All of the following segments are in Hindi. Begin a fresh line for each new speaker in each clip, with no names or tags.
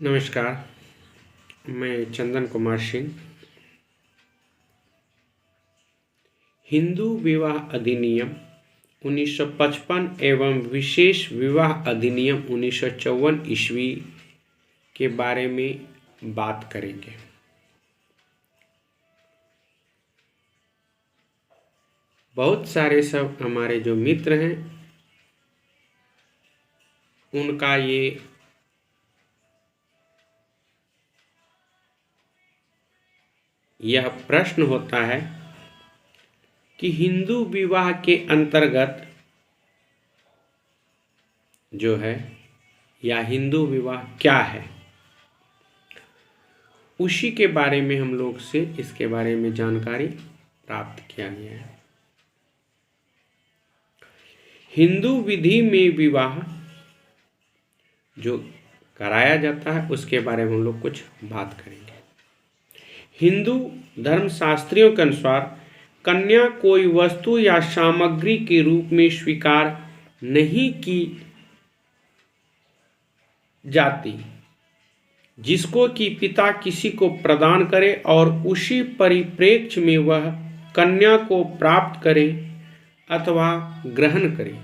नमस्कार, मैं चंदन कुमार सिंह। हिंदू विवाह अधिनियम 1955 एवं विशेष विवाह अधिनियम 1954 ईस्वी के बारे में बात करेंगे। बहुत सारे सब हमारे जो मित्र हैं उनका यह प्रश्न होता है कि हिंदू विवाह के अंतर्गत जो है या हिंदू विवाह क्या है, उसी के बारे में हम लोग से इसके बारे में जानकारी प्राप्त किया गया है। हिंदू विधि में विवाह जो कराया जाता है उसके बारे में हम लोग कुछ बात करेंगे। हिंदू धर्मशास्त्रियों के अनुसार कन्या कोई वस्तु या सामग्री के रूप में स्वीकार नहीं की जाती जिसको कि पिता किसी को प्रदान करे और उसी परिप्रेक्ष्य में वह कन्या को प्राप्त करे अथवा ग्रहण करे।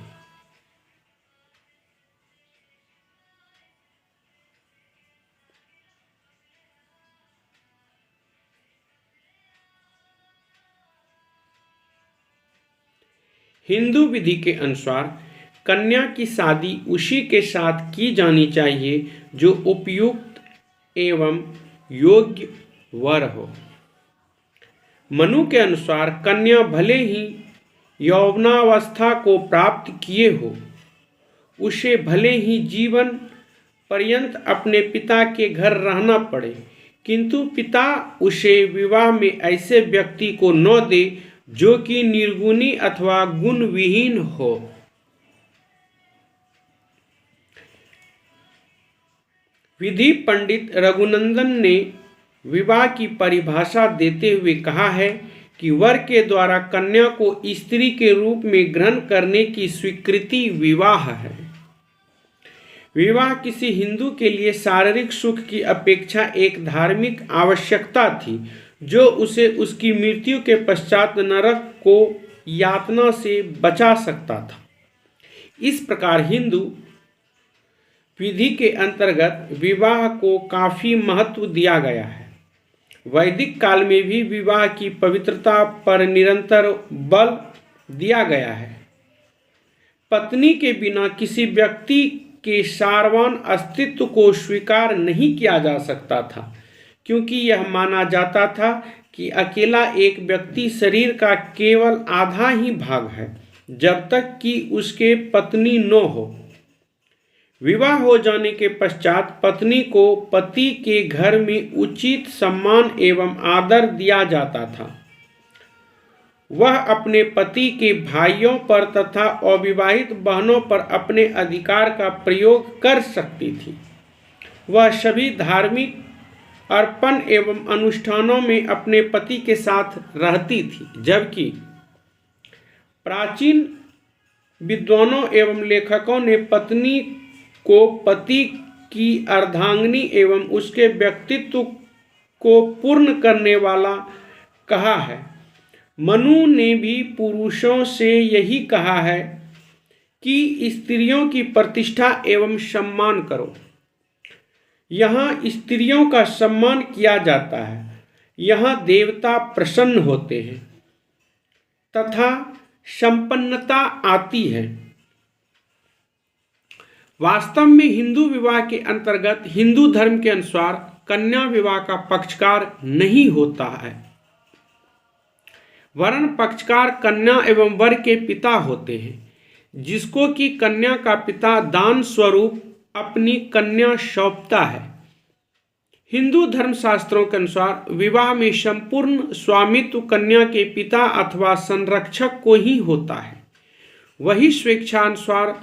हिंदू विधि के अनुसार कन्या की शादी उसी के साथ की जानी चाहिए जो उपयुक्त एवं योग्य वर हो। मनु के अनुसार कन्या भले ही यौवनावस्था को प्राप्त किए हो, उसे भले ही जीवन पर्यंत अपने पिता के घर रहना पड़े, किंतु पिता उसे विवाह में ऐसे व्यक्ति को न दे जो कि निर्गुणी अथवा गुण विहीन हो। विधि पंडित रघुनंदन ने विवाह की परिभाषा देते हुए कहा है कि वर के द्वारा कन्या को स्त्री के रूप में ग्रहण करने की स्वीकृति विवाह है। विवाह किसी हिंदू के लिए शारीरिक सुख की अपेक्षा एक धार्मिक आवश्यकता थी जो उसे उसकी मृत्यु के पश्चात नरक को यातना से बचा सकता था। इस प्रकार हिंदू विधि के अंतर्गत विवाह को काफी महत्व दिया गया है। वैदिक काल में भी विवाह की पवित्रता पर निरंतर बल दिया गया है। पत्नी के बिना किसी व्यक्ति के सारवान अस्तित्व को स्वीकार नहीं किया जा सकता था, क्योंकि यह माना जाता था कि अकेला एक व्यक्ति शरीर का केवल आधा ही भाग है जब तक कि उसके पत्नी न हो। विवाह हो जाने के पश्चात पत्नी को पति के घर में उचित सम्मान एवं आदर दिया जाता था। वह अपने पति के भाइयों पर तथा अविवाहित बहनों पर अपने अधिकार का प्रयोग कर सकती थी। वह सभी धार्मिक अर्पण एवं अनुष्ठानों में अपने पति के साथ रहती थी, जबकि प्राचीन विद्वानों एवं लेखकों ने पत्नी को पति की अर्धांगिनी एवं उसके व्यक्तित्व को पूर्ण करने वाला कहा है। मनु ने भी पुरुषों से यही कहा है कि स्त्रियों की प्रतिष्ठा एवं सम्मान करो। यहाँ स्त्रियों का सम्मान किया जाता है, यहाँ देवता प्रसन्न होते हैं तथा संपन्नता आती है। वास्तव में हिंदू विवाह के अंतर्गत हिंदू धर्म के अनुसार कन्या विवाह का पक्षकार नहीं होता है, वरन पक्षकार कन्या एवं वर के पिता होते हैं, जिसको कि कन्या का पिता दान स्वरूप अपनी कन्या सौंपता है। हिंदू धर्मशास्त्रों के अनुसार विवाह में संपूर्ण स्वामित्व कन्या के पिता अथवा संरक्षक को ही होता है। वही स्वेच्छानुसार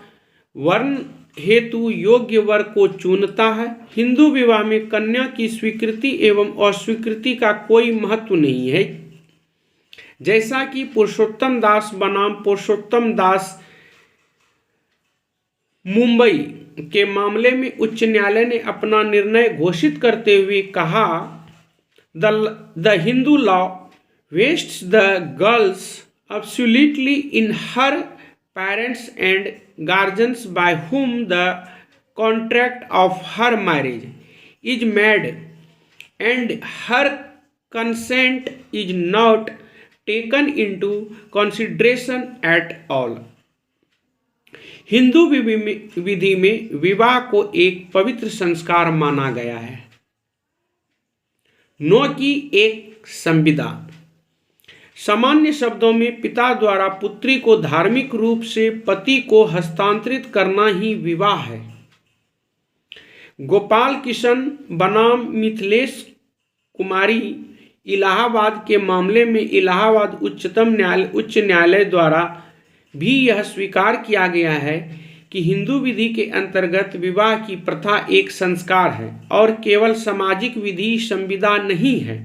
वर्ण हेतु योग्य वर को चुनता है। हिंदू विवाह में कन्या की स्वीकृति एवं अस्वीकृति का कोई महत्व नहीं है। जैसा कि पुरुषोत्तम दास बनाम पुरुषोत्तम दास मुंबई के मामले में उच्च न्यायालय ने अपना निर्णय घोषित करते हुए कहा, the Hindu law wastes the girls absolutely in her parents and guardians by whom the contract of her marriage is made and her consent is not taken into consideration at all। Hindu विधि में विवाह को एक पवित्र संस्कार माना गया है, न कि एक संविदा। सामान्य शब्दों में पिता द्वारा पुत्री को धार्मिक रूप से पति को हस्तांतरित करना ही विवाह है। गोपाल किशन बनाम मिथिलेश कुमारी इलाहाबाद के मामले में इलाहाबाद उच्च न्यायालय द्वारा भी यह स्वीकार किया गया है कि हिंदू विधि के अंतर्गत विवाह की प्रथा एक संस्कार है और केवल सामाजिक विधि संविदा नहीं है।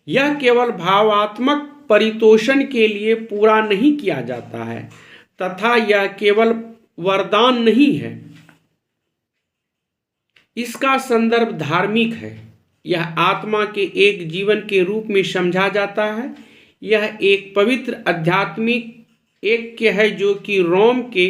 यह केवल भावात्मक परितोषण के लिए पूरा नहीं किया जाता है तथा यह केवल वरदान नहीं है, इसका संदर्भ धार्मिक है। यह आत्मा के एक जीवन के रूप में समझा जाता है। यह एक पवित्र आध्यात्मिक ऐक्य है जो कि रोम के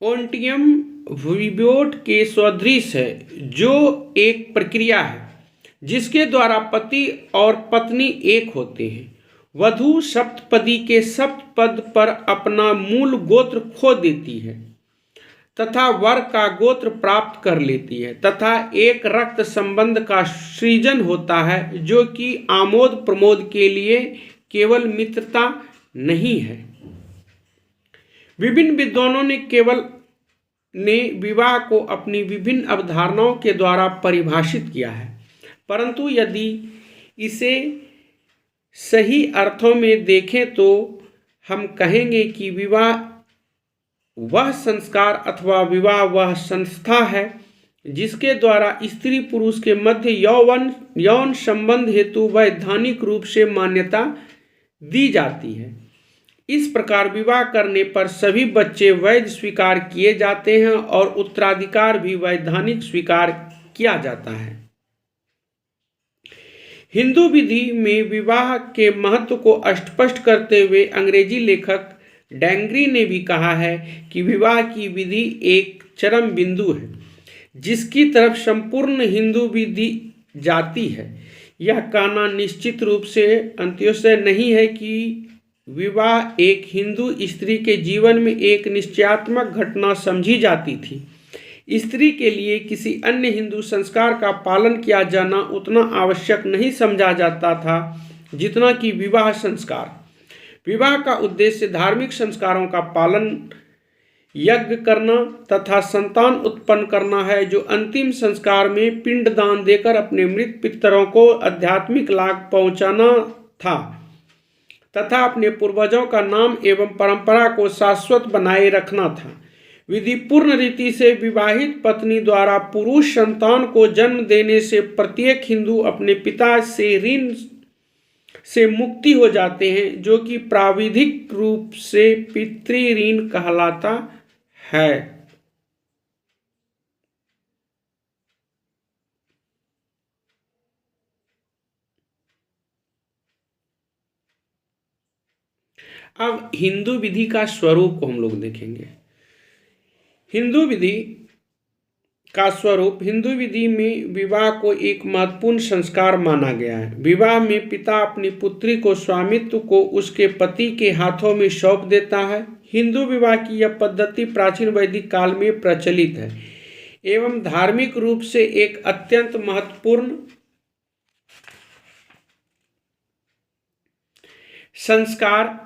ओंटियम विबोट के सदृश है, जो एक प्रक्रिया है जिसके द्वारा पति और पत्नी एक होते हैं। वधू सप्तपदी के सप्तपद पर अपना मूल गोत्र खो देती है तथा वर का गोत्र प्राप्त कर लेती है तथा एक रक्त संबंध का सृजन होता है, जो कि आमोद प्रमोद के लिए केवल मित्रता नहीं है। विभिन्न विद्वानों ने विवाह को अपनी विभिन्न अवधारणाओं के द्वारा परिभाषित किया है, परंतु यदि इसे सही अर्थों में देखें तो हम कहेंगे कि विवाह वह संस्कार अथवा विवाह वह संस्था है जिसके द्वारा स्त्री पुरुष के मध्य यौन संबंध हेतु वैधानिक रूप से मान्यता दी जाती है। इस प्रकार विवाह करने पर सभी बच्चे वैध स्वीकार किए जाते हैं और उत्तराधिकार भी वैधानिक स्वीकार किया जाता है। हिंदू विधि में विवाह के महत्व को स्पष्ट करते हुए अंग्रेजी लेखक डैंगरी ने भी कहा है कि विवाह की विधि एक चरम बिंदु है जिसकी तरफ संपूर्ण हिंदू विधि जाती है। यह कहना निश्चित रूप से अंत्योदय नहीं है कि विवाह एक हिंदू स्त्री के जीवन में एक निश्चयात्मक घटना समझी जाती थी। स्त्री के लिए किसी अन्य हिंदू संस्कार का पालन किया जाना उतना आवश्यक नहीं समझा जाता था जितना कि विवाह संस्कार। विवाह का उद्देश्य धार्मिक संस्कारों का पालन, यज्ञ करना तथा संतान उत्पन्न करना है, जो अंतिम संस्कार में पिंडदान देकर अपने मृत पितरों को आध्यात्मिक लाभ पहुंचाना था तथा अपने पूर्वजों का नाम एवं परंपरा को शाश्वत बनाए रखना था। विधि पूर्ण रीति से विवाहित पत्नी द्वारा पुरुष संतान को जन्म देने से प्रत्येक हिंदू अपने पिता से ऋण से मुक्ति हो जाते हैं, जो कि प्राविधिक रूप से पितृ ऋण कहलाता है। अब हिंदू विधि का स्वरूप को हम लोग देखेंगे। हिंदू विधि का स्वरूप, हिंदू विधि में विवाह को एक महत्वपूर्ण संस्कार माना गया है। विवाह में पिता अपनी पुत्री को स्वामित्व को उसके पति के हाथों में सौंप देता है। हिंदू विवाह की यह पद्धति प्राचीन वैदिक काल में प्रचलित है एवं धार्मिक रूप से एक अत्यंत महत्वपूर्ण संस्कार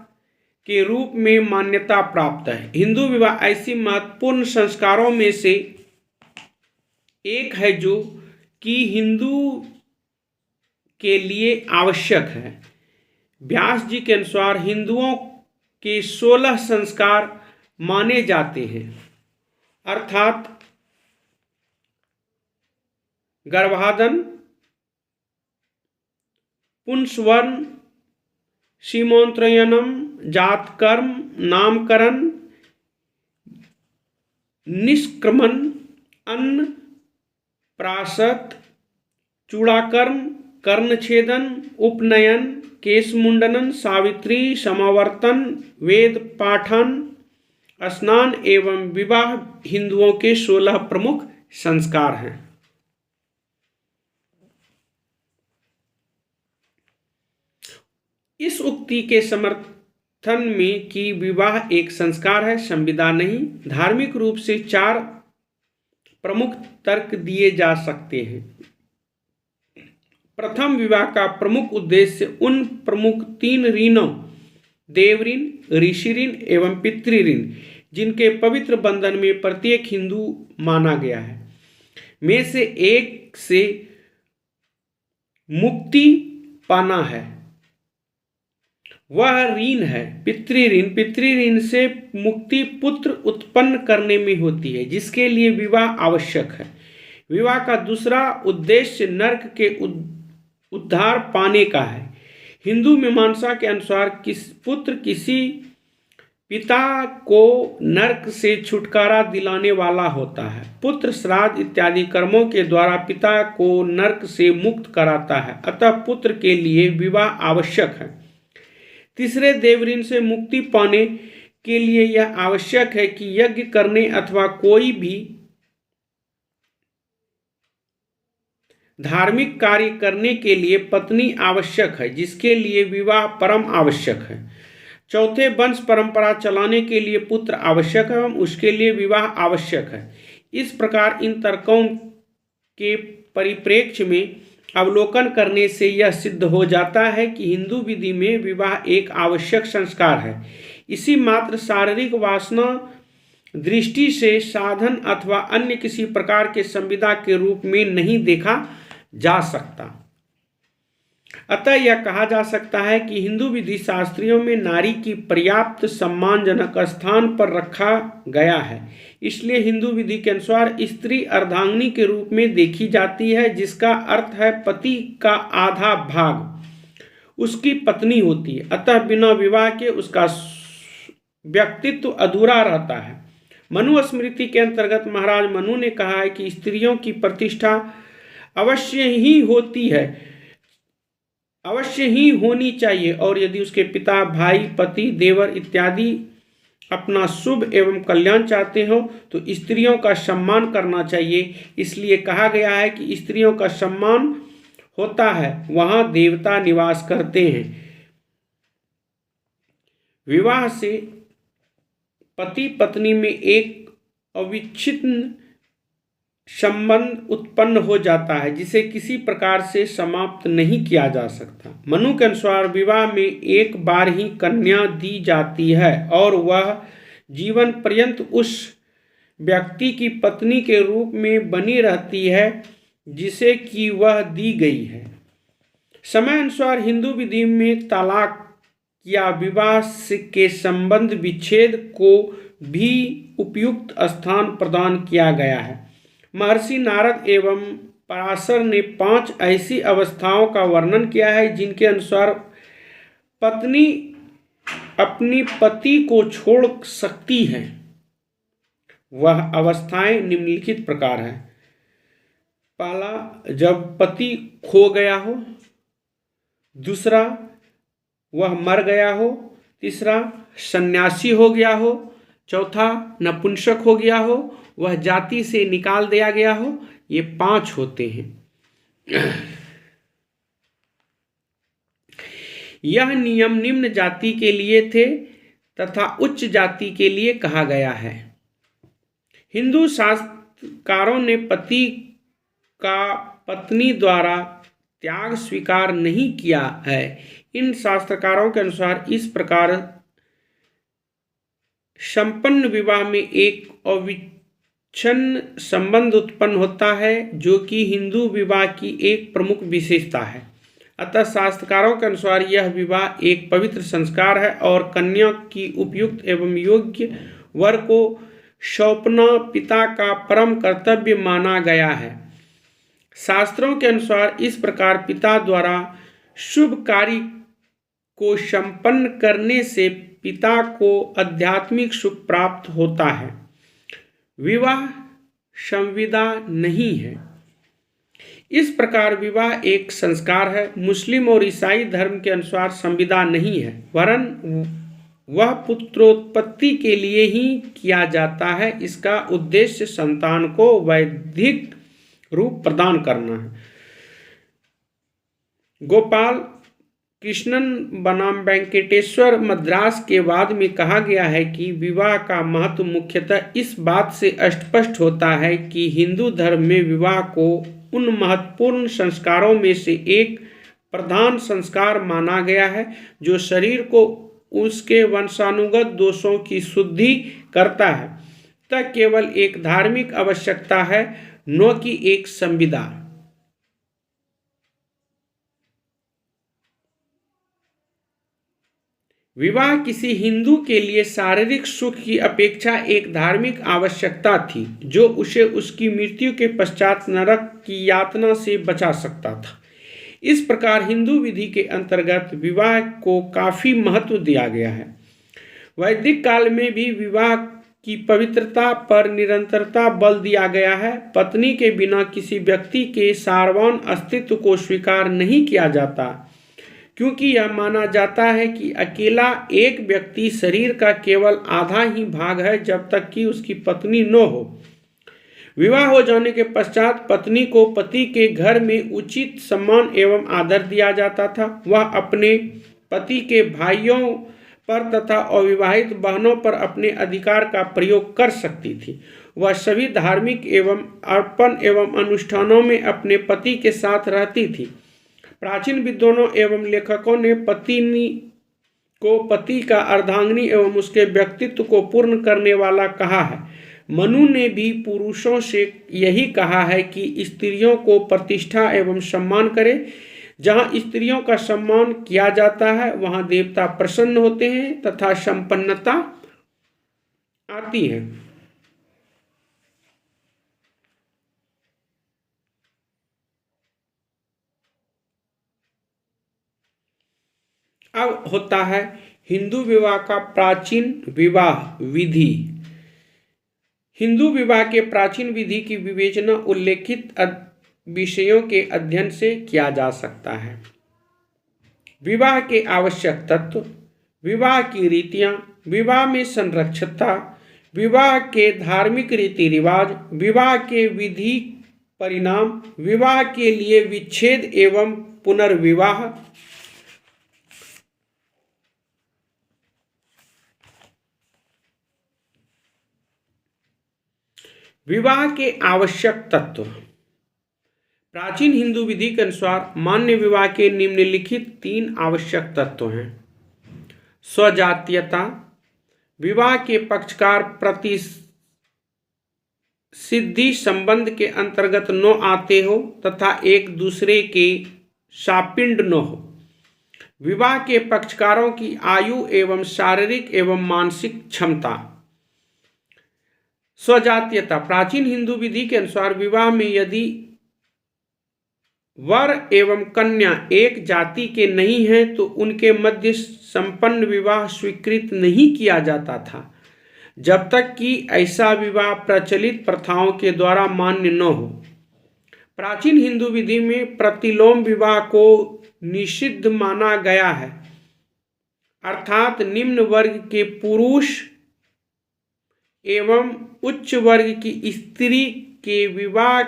के रूप में मान्यता प्राप्त है। हिंदू विवाह ऐसी महत्वपूर्ण संस्कारों में से एक है जो कि हिंदू के लिए आवश्यक है। व्यास जी के अनुसार हिंदुओं के 16 संस्कार माने जाते हैं अर्थात गर्भाधान, पुंसवन, सीमोत्तरयनम, जातकर्म, नामकरण, निष्क्रमण, अन्न प्राशत, चूड़ाकर्म, कर्णछेदन, उपनयन, केशमुंडन, सावित्री, समावर्तन, वेद पाठन, स्नान एवं विवाह हिंदुओं के 16 प्रमुख संस्कार हैं। इस उक्ति के समर्थन में कि विवाह एक संस्कार है, संविधान नहीं, धार्मिक रूप से 4 प्रमुख तर्क दिए जा सकते हैं। प्रथम, विवाह का प्रमुख उद्देश्य उन प्रमुख 3 ऋणों देव ऋण, ऋषि ऋण एवं पितृ ऋण जिनके पवित्र बंधन में प्रत्येक हिंदू माना गया है में से एक से मुक्ति पाना है, वह ऋण है पितृ ऋण। पितृ ऋण से मुक्ति पुत्र उत्पन्न करने में होती है, जिसके लिए विवाह आवश्यक है। विवाह का दूसरा उद्देश्य नरक के उद्धार पाने का है। हिंदू मीमांसा के अनुसार पुत्र किसी पिता को नरक से छुटकारा दिलाने वाला होता है। पुत्र श्राद्ध इत्यादि कर्मों के द्वारा पिता को नरक से मुक्त कराता है, अतः पुत्र के लिए विवाह आवश्यक है। तीसरे, देव ऋण से मुक्ति पाने के लिए यह आवश्यक है कि यज्ञ करने अथवा कोई भी धार्मिक कार्य करने के लिए पत्नी आवश्यक है, जिसके लिए विवाह परम आवश्यक है। चौथे, वंश परंपरा चलाने के लिए पुत्र आवश्यक है एवं उसके लिए विवाह आवश्यक है। इस प्रकार इन तर्कों के परिप्रेक्ष्य में अवलोकन करने से यह सिद्ध हो जाता है कि हिंदू विधि में विवाह एक आवश्यक संस्कार है। इसी मात्र शारीरिक वासना दृष्टि से साधन अथवा अन्य किसी प्रकार के संविदा के रूप में नहीं देखा जा सकता। अतः यह कहा जा सकता है कि हिंदू विधि शास्त्रियों में नारी की पर्याप्त सम्मानजनक स्थान पर रखा गया है। इसलिए हिंदू विधि के अनुसार स्त्री अर्धांगिनी के रूप में देखी जाती है, जिसका अर्थ है पति का आधा भाग उसकी पत्नी होती है। अतः बिना विवाह के उसका व्यक्तित्व अधूरा रहता है। मनु स्मृति के अंतर्गत महाराज मनु ने कहा है कि स्त्रियों की प्रतिष्ठा अवश्य ही होनी चाहिए, और यदि उसके पिता, भाई, पति, देवर इत्यादि अपना शुभ एवं कल्याण चाहते हो तो स्त्रियों का सम्मान करना चाहिए। इसलिए कहा गया है कि स्त्रियों का सम्मान होता है वहां देवता निवास करते हैं। विवाह से पति पत्नी में एक अविच्छिन्न संबंध उत्पन्न हो जाता है, जिसे किसी प्रकार से समाप्त नहीं किया जा सकता। मनु के अनुसार विवाह में एक बार ही कन्या दी जाती है और वह जीवन पर्यंत उस व्यक्ति की पत्नी के रूप में बनी रहती है जिसे कि वह दी गई है। समय अनुसार हिंदू विधि में तलाक या विवाह के संबंध विच्छेद को भी उपयुक्त स्थान प्रदान किया गया है। महर्षि नारद एवं पराशर ने 5 ऐसी अवस्थाओं का वर्णन किया है जिनके अनुसार पत्नी अपनी पति को छोड़ सकती है। वह अवस्थाएं निम्नलिखित प्रकार है। पहला, जब पति खो गया हो। दूसरा, वह मर गया हो। तीसरा, सन्यासी हो गया हो। चौथा, नपुंसक हो गया हो, वह जाति से निकाल दिया गया हो। ये 5 होते हैं। यह नियम निम्न जाति के लिए थे तथा उच्च जाति के लिए कहा गया है। हिंदू शास्त्रकारों ने पति का पत्नी द्वारा त्याग स्वीकार नहीं किया है। इन शास्त्रकारों के अनुसार इस प्रकार संपन्न विवाह में एक अविच्छिन्न संबंध उत्पन्न होता है, जो कि हिंदू विवाह की एक प्रमुख विशेषता है। अतः शास्त्रकारों के अनुसार यह विवाह एक पवित्र संस्कार है और कन्या की उपयुक्त एवं योग्य वर को सौंपना पिता का परम कर्तव्य माना गया है। शास्त्रों के अनुसार इस प्रकार पिता द्वारा शुभ कार्य को संपन्न करने से पिता को आध्यात्मिक सुख प्राप्त होता है। विवाह संविदा नहीं है। इस प्रकार विवाह एक संस्कार है। मुस्लिम और ईसाई धर्म के अनुसार संविदा नहीं है, वरन वह पुत्रोत्पत्ति के लिए ही किया जाता है। इसका उद्देश्य संतान को वैदिक रूप प्रदान करना है। गोपाल कृष्णन बनाम वेंकटेश्वर मद्रास के वाद में कहा गया है कि विवाह का महत्व मुख्यतः इस बात से स्पष्ट होता है कि हिंदू धर्म में विवाह को उन महत्वपूर्ण संस्कारों में से एक प्रधान संस्कार माना गया है जो शरीर को उसके वंशानुगत दोषों की शुद्धि करता है। तक केवल एक धार्मिक आवश्यकता है, न कि एक संविदा। विवाह किसी हिंदू के लिए शारीरिक सुख की अपेक्षा एक धार्मिक आवश्यकता थी जो उसे उसकी मृत्यु के पश्चात नरक की यातना से बचा सकता था। इस प्रकार हिंदू विधि के अंतर्गत विवाह को काफी महत्व दिया गया है। वैदिक काल में भी विवाह की पवित्रता पर निरंतरता बल दिया गया है। पत्नी के बिना किसी व्यक्ति के सार्वभौम अस्तित्व को स्वीकार नहीं किया जाता, क्योंकि यह माना जाता है कि अकेला एक व्यक्ति शरीर का केवल आधा ही भाग है जब तक कि उसकी पत्नी न हो। विवाह हो जाने के पश्चात पत्नी को पति के घर में उचित सम्मान एवं आदर दिया जाता था। वह अपने पति के भाइयों पर तथा अविवाहित बहनों पर अपने अधिकार का प्रयोग कर सकती थी। वह सभी धार्मिक एवं अर्पण एवं अनुष्ठानों में अपने पति के साथ रहती थी। प्राचीन विद्वानों एवं लेखकों ने पत्नी को पति का अर्धांगिनी एवं उसके व्यक्तित्व को पूर्ण करने वाला कहा है। मनु ने भी पुरुषों से यही कहा है कि स्त्रियों को प्रतिष्ठा एवं सम्मान करें। जहाँ स्त्रियों का सम्मान किया जाता है वहाँ देवता प्रसन्न होते हैं तथा संपन्नता आती है। अब होता है हिंदू विवाह का प्राचीन विवाह विधि। हिंदू विवाह के प्राचीन विधि की विवेचना उल्लेखित विषयों के अध्ययन से किया जा सकता है। विवाह के आवश्यक तत्व, विवाह की रीतियां, विवाह में संरक्षकता, विवाह के धार्मिक रीति रिवाज, विवाह के विधि परिणाम, विवाह के लिए विच्छेद एवं पुनर्विवाह, विवाह के आवश्यक तत्व। प्राचीन हिंदू विधि के अनुसार मान्य विवाह के निम्नलिखित 3 आवश्यक तत्व हैं। स्वजातीयता, विवाह के पक्षकार प्रति सिद्धि संबंध के अंतर्गत न आते हो तथा एक दूसरे के शापिंड न हो। विवाह के पक्षकारों की आयु एवं शारीरिक एवं मानसिक क्षमता। स्वजातीयता, प्राचीन हिंदू विधि के अनुसार विवाह में यदि वर एवं कन्या एक जाति के नहीं हैं तो उनके मध्य संपन्न विवाह स्वीकृत नहीं किया जाता था जब तक कि ऐसा विवाह प्रचलित प्रथाओं के द्वारा मान्य न हो। प्राचीन हिंदू विधि में प्रतिलोम विवाह को निषिद्ध माना गया है, अर्थात निम्न वर्ग के पुरुष एवं उच्च वर्ग की स्त्री के विवाह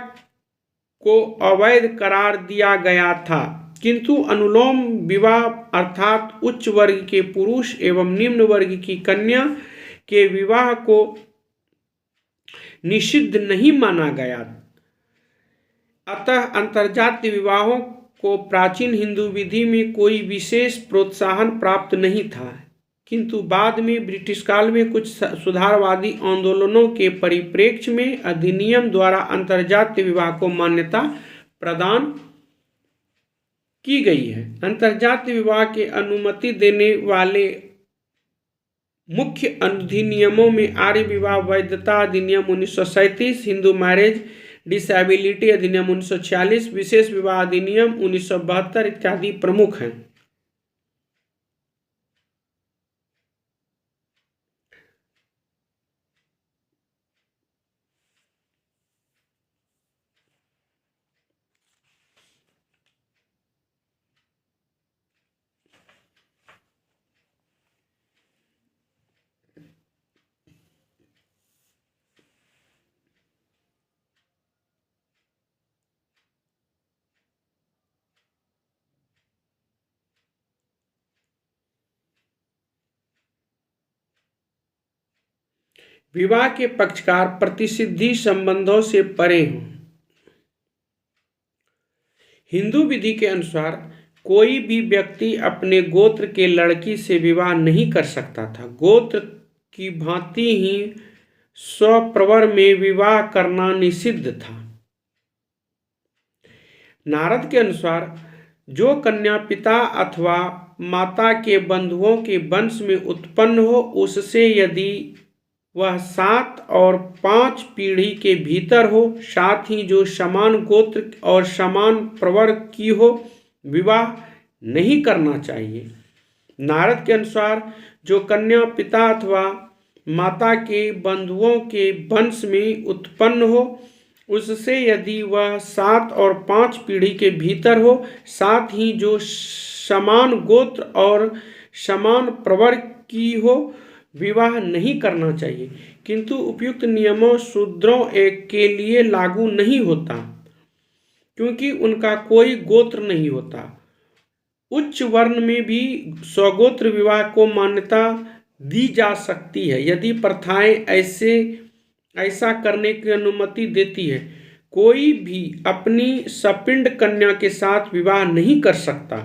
को अवैध करार दिया गया था, किंतु अनुलोम विवाह अर्थात उच्च वर्ग के पुरुष एवं निम्न वर्ग की कन्या के विवाह को निषिद्ध नहीं माना गया। अतः अंतर्जातीय विवाहों को प्राचीन हिंदू विधि में कोई विशेष प्रोत्साहन प्राप्त नहीं था, किंतु बाद में ब्रिटिश काल में कुछ सुधारवादी आंदोलनों के परिप्रेक्ष्य में अधिनियम द्वारा अंतर्जातीय विवाह को मान्यता प्रदान की गई है। अंतर्जातीय विवाह के अनुमति देने वाले मुख्य अधिनियमों में आर्य विवाह वैधता अधिनियम 1937, हिंदू मैरिज डिसेबिलिटी अधिनियम 1946, विशेष विवाह अधिनियम 1972 इत्यादि प्रमुख हैं। विवाह के पक्षकार प्रतिसिद्धि संबंधों से परे हों। हिंदू विधि के अनुसार कोई भी व्यक्ति अपने गोत्र के लड़की से विवाह नहीं कर सकता था। गोत्र की भांति ही स्वप्रवर में विवाह करना निषिद्ध था। नारद के अनुसार जो कन्या पिता अथवा माता के बंधुओं के वंश में उत्पन्न हो, उससे यदि वह 7 और 5 पीढ़ी के भीतर हो, साथ ही जो समान गोत्र और समान प्रवर की हो, विवाह नहीं करना चाहिए। नारद के अनुसार जो कन्या पिता अथवा माता के बंधुओं के वंश में उत्पन्न हो, उससे यदि वह 7 और 5 पीढ़ी के भीतर हो, साथ ही जो समान गोत्र और समान प्रवर की हो, विवाह नहीं करना चाहिए। किंतु उपयुक्त नियमों शूद्रों के लिए लागू नहीं होता, क्योंकि उनका कोई गोत्र नहीं होता। उच्च वर्ण में भी स्वगोत्र विवाह को मान्यता दी जा सकती है, यदि प्रथाएं ऐसा करने की अनुमति देती है। कोई भी अपनी सपिंड कन्या के साथ विवाह नहीं कर सकता।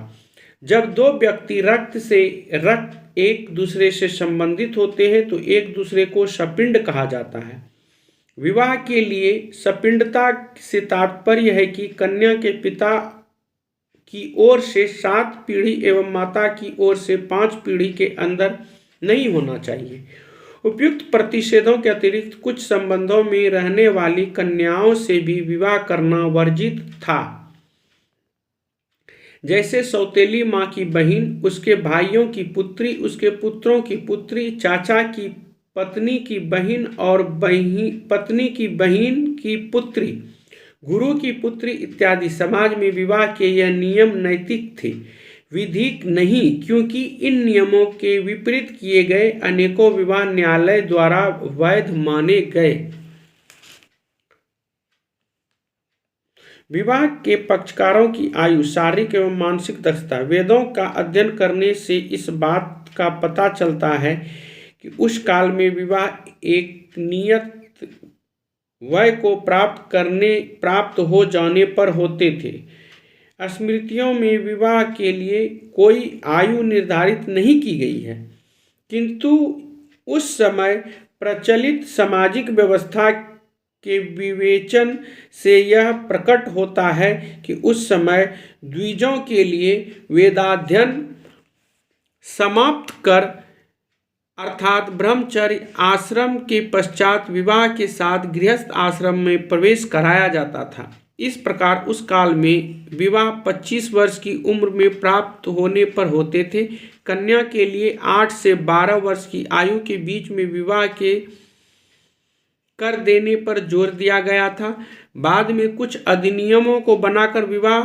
जब दो व्यक्ति रक्त एक दूसरे से संबंधित होते हैं तो एक दूसरे को सपिंड कहा जाता है। विवाह के लिए सपिंडता से तात्पर्य है कि कन्या के पिता की ओर से 7 पीढ़ी एवं माता की ओर से 5 पीढ़ी के अंदर नहीं होना चाहिए। उपयुक्त प्रतिषेधों के अतिरिक्त कुछ संबंधों में रहने वाली कन्याओं से भी विवाह करना वर्जित था, जैसे सौतेली माँ की बहन, उसके भाइयों की पुत्री, उसके पुत्रों की पुत्री, चाचा की पत्नी की बहन और पत्नी की बहन की पुत्री, गुरु की पुत्री इत्यादि। समाज में विवाह के यह नियम नैतिक थे, विधिक नहीं, क्योंकि इन नियमों के विपरीत किए गए अनेकों विवाह न्यायालय द्वारा वैध माने गए। विवाह के पक्षकारों की आयु, शारीरिक एवं मानसिक दक्षता। वेदों का अध्ययन करने से इस बात का पता चलता है कि उस काल में विवाह एक नियत वय को प्राप्त हो जाने पर होते थे। स्मृतियों में विवाह के लिए कोई आयु निर्धारित नहीं की गई है, किंतु उस समय प्रचलित सामाजिक व्यवस्था के विवेचन से यह प्रकट होता है कि उस समय द्विजों के लिए वेदाध्ययन समाप्त कर अर्थात ब्रह्मचर्य आश्रम के पश्चात विवाह के साथ गृहस्थ आश्रम में प्रवेश कराया जाता था। इस प्रकार उस काल में विवाह 25 वर्ष की उम्र में प्राप्त होने पर होते थे। कन्या के लिए 8 से 12 वर्ष की आयु के बीच में विवाह के कर देने पर जोर दिया गया था। बाद में कुछ अधिनियमों को बनाकर विवाह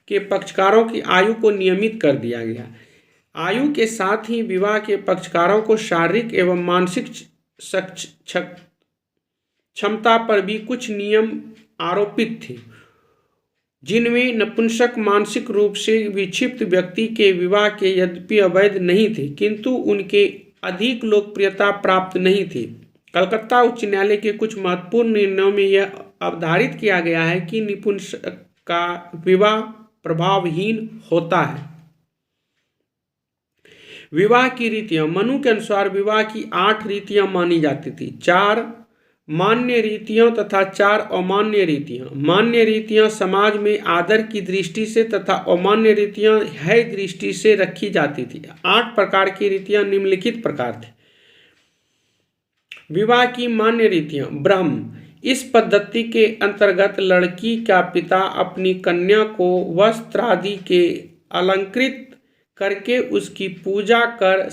के पक्षकारों की आयु को नियमित कर दिया गया। आयु के साथ ही विवाह के पक्षकारों को शारीरिक एवं मानसिक क्षमता पर भी कुछ नियम आरोपित थे, जिनमें नपुंसक मानसिक रूप से विक्षिप्त व्यक्ति के विवाह के यद्यपि अवैध नहीं थे, किंतु उनके अधिक लोकप्रियता प्राप्त नहीं थी। कलकत्ता उच्च न्यायालय के कुछ महत्वपूर्ण निर्णयों में यह अवधारित किया गया है कि नपुंसक का विवाह प्रभावहीन होता है। विवाह की रीतियां। मनु के अनुसार विवाह की 8 रीतियां मानी जाती थी, 4 मान्य रीतियां तथा 4 अमान्य रीतियां। मान्य रीतियां समाज में आदर की दृष्टि से तथा अमान्य रीतियां है दृष्टि से रखी जाती थी। 8 प्रकार की रीतियां निम्नलिखित प्रकार थे। विवाह की मान्य रीतियां। ब्रह्म, इस पद्धति के अंतर्गत लड़की का पिता अपनी कन्या को वस्त्र आदि के अलंकृत करके उसकी पूजा कर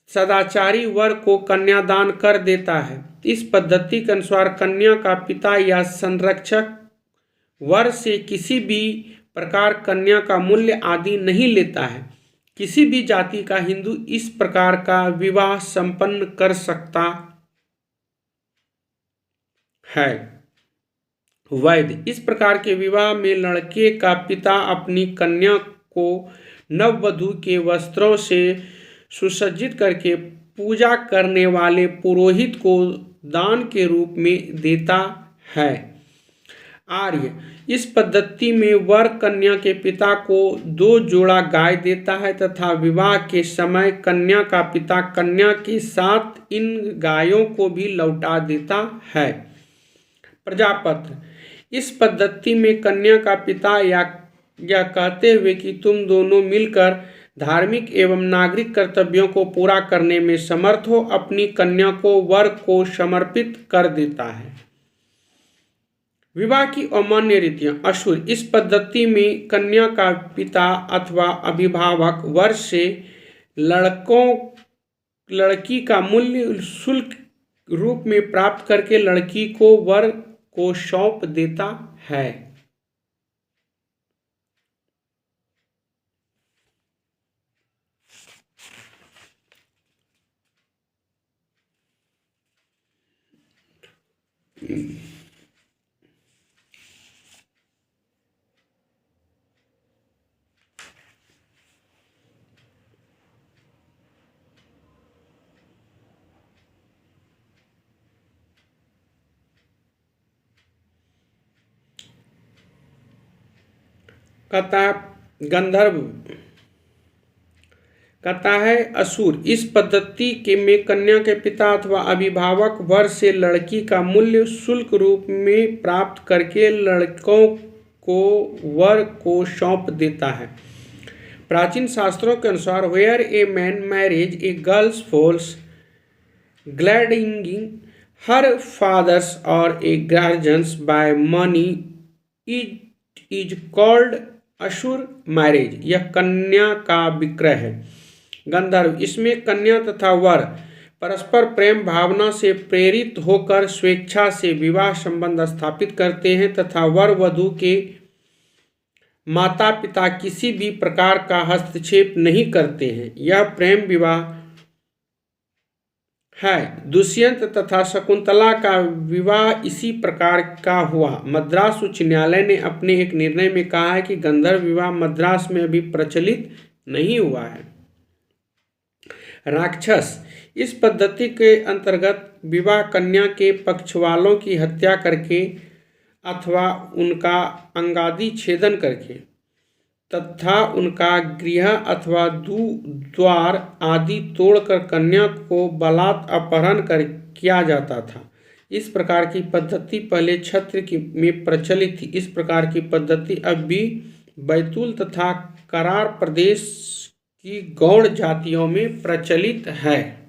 सदाचारी वर को कन्यादान कर देता है। इस पद्धति के अनुसार कन्या का पिता या संरक्षक वर से किसी भी प्रकार कन्या का मूल्य आदि नहीं लेता है। किसी भी जाति का हिंदू इस प्रकार का विवाह संपन्न कर सकता है। वैध, इस प्रकार के विवाह में लड़के का पिता अपनी कन्या को नववधू के वस्त्रों से सुसज्जित करके पूजा करने वाले पुरोहित को दान के रूप में देता है। आर्य, इस पद्धति में वर कन्या के पिता को 2 जोड़ा गाय देता है तथा विवाह के समय कन्या का पिता कन्या के साथ इन गायों को भी लौटा देता है। प्रजापत्र, इस पद्धति में कन्या का पिता या कहते हुए कि तुम दोनों मिलकर धार्मिक एवं नागरिक कर्तव्यों को पूरा करने में समर्थ हो, अपनी कन्या को वर को समर्पित कर देता है। विवाह की अमान्य रीतियां। असुर, इस पद्धति में कन्या का पिता अथवा अभिभावक वर से लड़की का मूल्य शुल्क रूप में प्राप्त करके लड़की को वर को सौंप देता है। गंधर्व कहता है असुर, इस पद्धति के में कन्या के पिता अथवा अभिभावक वर से लड़की का मूल्य शुल्क रूप में प्राप्त करके लड़कों को वर को सौंप देता है। प्राचीन शास्त्रों के अनुसार where a man marriage a girls falls gladdening her fathers और a guardians by money is called Asura marriage. यह कन्या का विक्रय है। गंधर्व, इसमें कन्या तथा वर परस्पर प्रेम भावना से प्रेरित होकर स्वेच्छा से विवाह संबंध स्थापित करते हैं तथा वर वधू के माता पिता किसी भी प्रकार का हस्तक्षेप नहीं करते हैं। यह प्रेम विवाह है। दुष्यंत तथा शकुंतला का विवाह इसी प्रकार का हुआ। मद्रास उच्च न्यायालय ने अपने एक निर्णय में कहा है कि गंधर्व विवाह मद्रास में अभी प्रचलित नहीं हुआ है। राक्षस, इस पद्धति के अंतर्गत विवाह कन्या के पक्ष वालों की हत्या करके अथवा उनका अंगादि छेदन करके तथा उनका गृह अथवा द्वार आदि तोड़कर कन्या को बलात् अपहरण कर किया जाता था। इस प्रकार की पद्धति पहले क्षत्र में प्रचलित थी। इस प्रकार की पद्धति अब भी बैतूल तथा करार प्रदेश की गौड़ जातियों में प्रचलित है।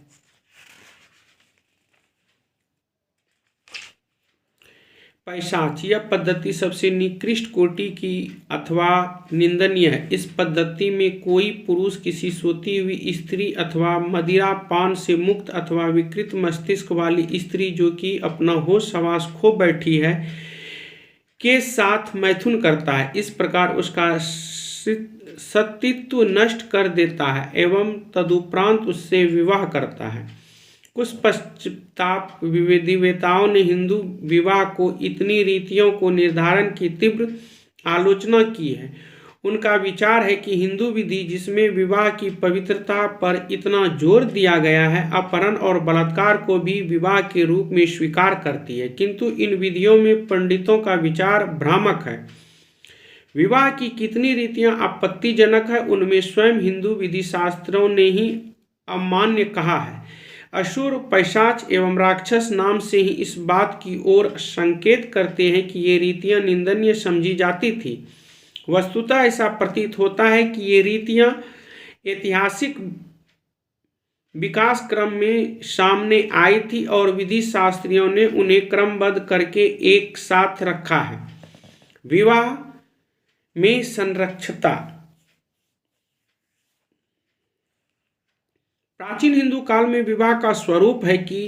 पैशाच, यह पद्धति सबसे निकृष्ट कोटि की अथवा निंदनीय है। इस पद्धति में कोई पुरुष किसी सोती हुई स्त्री अथवा मदिरा पान से मुक्त अथवा विकृत मस्तिष्क वाली स्त्री जो कि अपना होश हवास खो बैठी है के साथ मैथुन करता है। इस प्रकार उसका सतीत्व नष्ट कर देता है एवं तदुपरांत उससे विवाह करता है। कुछ पश्चाताप विवेताओं ने हिंदू विवाह को इतनी रीतियों को निर्धारण की तीव्र आलोचना की है। उनका विचार है कि हिंदू विधि जिसमें विवाह की पवित्रता पर इतना जोर दिया गया है अपहरण और बलात्कार को भी विवाह के रूप में स्वीकार करती है, किंतु इन विधियों में पंडितों का विचार भ्रामक है। विवाह की कितनी रीतियां आपत्तिजनक है उनमें स्वयं हिंदू विधि शास्त्रों ने ही अमान्य कहा है। असुर, पैशाच एवं राक्षस नाम से ही इस बात की ओर संकेत करते हैं कि ये रीतियां निंदनीय समझी जाती थी। वस्तुतः ऐसा प्रतीत होता है कि ये रीतियां ऐतिहासिक विकास क्रम में सामने आई थी और विधि शास्त्रियों ने उन्हें क्रमबद्ध करके एक साथ रखा है। विवाह में संरक्षता। प्राचीन हिंदू काल में विवाह का स्वरूप है कि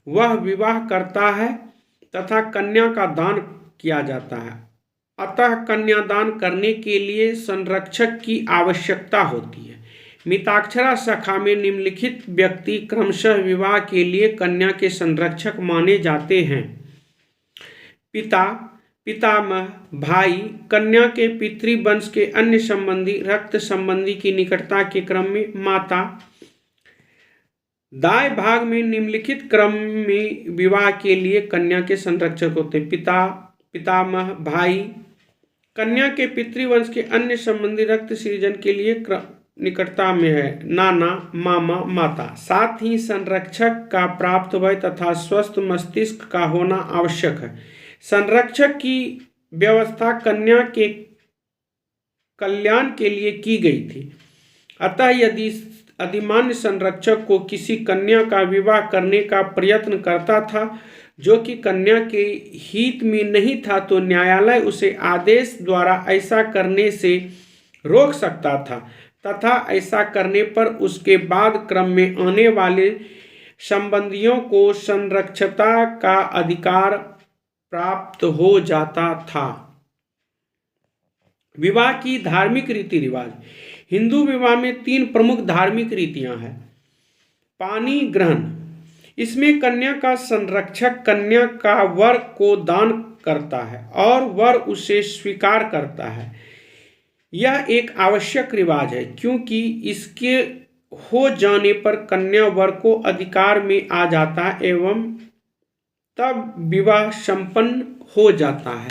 वह विवाह करता है तथा कन्या का दान किया जाता है। अतः कन्यादान करने के लिए संरक्षक की आवश्यकता होती है। मिताक्षरा शाखा में निम्नलिखित व्यक्ति क्रमशः विवाह के लिए कन्या के संरक्षक माने जाते हैं। पिता, पितामह, भाई, कन्या के पितृवंश के अन्य संबंधी, रक्त संबंधी की निकटता के क्रम में माता। दाएं भाग में निम्नलिखित क्रम में विवाह के लिए कन्या के संरक्षक होते हैं। पिता, पितामह, भाई, कन्या के पितृवंश के अन्य संबंधी, रक्त सृजन के लिए निकटता में है नाना, मामा, माता। साथ ही संरक्षक का प्राप्त वय तथा स्वस्थ मस्तिष्क का होना आवश्यक है। संरक्षक की व्यवस्था कन्या के कल्याण के लिए की गई थी। अतः यदि अधिमान्य संरक्षक को किसी कन्या का विवाह करने का प्रयत्न करता था जो कि कन्या के हित में नहीं था, तो न्यायालय उसे आदेश द्वारा ऐसा करने से रोक सकता था तथा ऐसा करने पर उसके बाद क्रम में आने वाले संबंधियों को संरक्षता का अधिकार प्राप्त हो जाता था। विवाह की धार्मिक रीति रिवाज। हिंदू विवाह में 3 प्रमुख धार्मिक रीतियां हैं। पानी ग्रहण। इसमें कन्या का संरक्षक कन्या का वर को दान करता है और वर उसे स्वीकार करता है। यह एक आवश्यक रिवाज है क्योंकि इसके हो जाने पर कन्या वर को अधिकार में आ जाता है एवं तब विवाह संपन्न हो जाता है।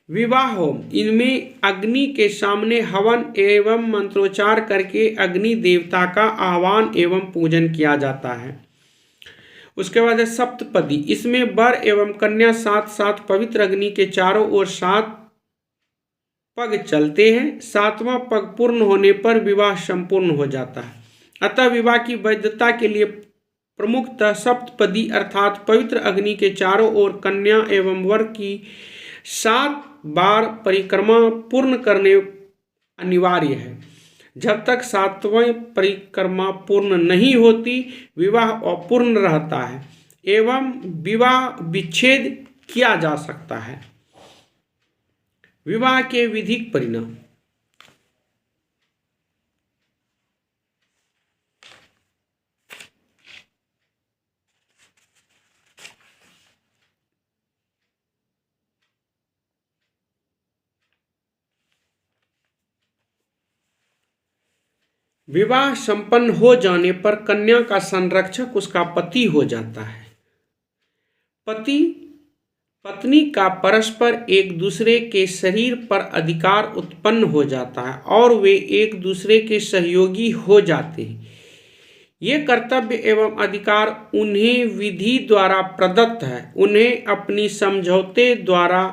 विवाह होम। इनमें अग्नि के सामने हवन एवं मंत्रोच्चार करके अग्नि देवता का आह्वान एवं पूजन किया जाता है। उसके बाद है सप्तपदी। इसमें वर एवं कन्या साथ साथ पवित्र अग्नि के चारों ओर 7 पग चलते हैं। 7वां पग पूर्ण होने पर विवाह संपूर्ण हो जाता है। अतः विवाह की वैधता के लिए प्रमुखतः सप्तपदी अर्थात पवित्र अग्नि के चारों ओर कन्या एवं वर की 7 बार परिक्रमा पूर्ण करने अनिवार्य है। जब तक 7वां परिक्रमा पूर्ण नहीं होती विवाह अपूर्ण रहता है एवं विवाह विच्छेद किया जा सकता है। विवाह के विधिक परिणाम। विवाह संपन्न हो जाने पर कन्या का संरक्षक उसका पति हो जाता है। पति पत्नी का परस्पर एक दूसरे के शरीर पर अधिकार उत्पन्न हो जाता है और वे एक दूसरे के सहयोगी हो जाते हैं। ये कर्तव्य एवं अधिकार उन्हें विधि द्वारा प्रदत्त है। उन्हें अपनी समझौते द्वारा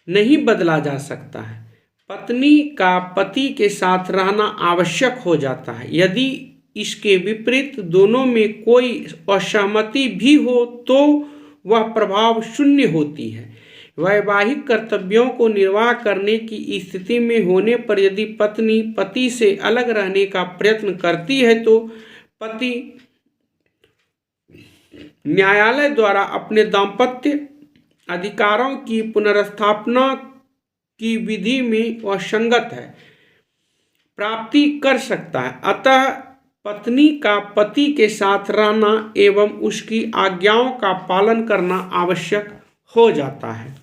नहीं बदला जा सकता है। पत्नी का पति के साथ रहना आवश्यक हो जाता है। यदि इसके विपरीत दोनों में कोई असहमति भी हो तो वह प्रभाव शून्य होती है। वैवाहिक कर्तव्यों को निर्वाह करने की स्थिति में होने पर यदि पत्नी पति से अलग रहने का प्रयत्न करती है तो पति न्यायालय द्वारा अपने दाम्पत्य अधिकारों की पुनर्स्थापना की विधि में असंगत है प्राप्ति कर सकता है। अतः पत्नी का पति के साथ रहना एवं उसकी आज्ञाओं का पालन करना आवश्यक हो जाता है।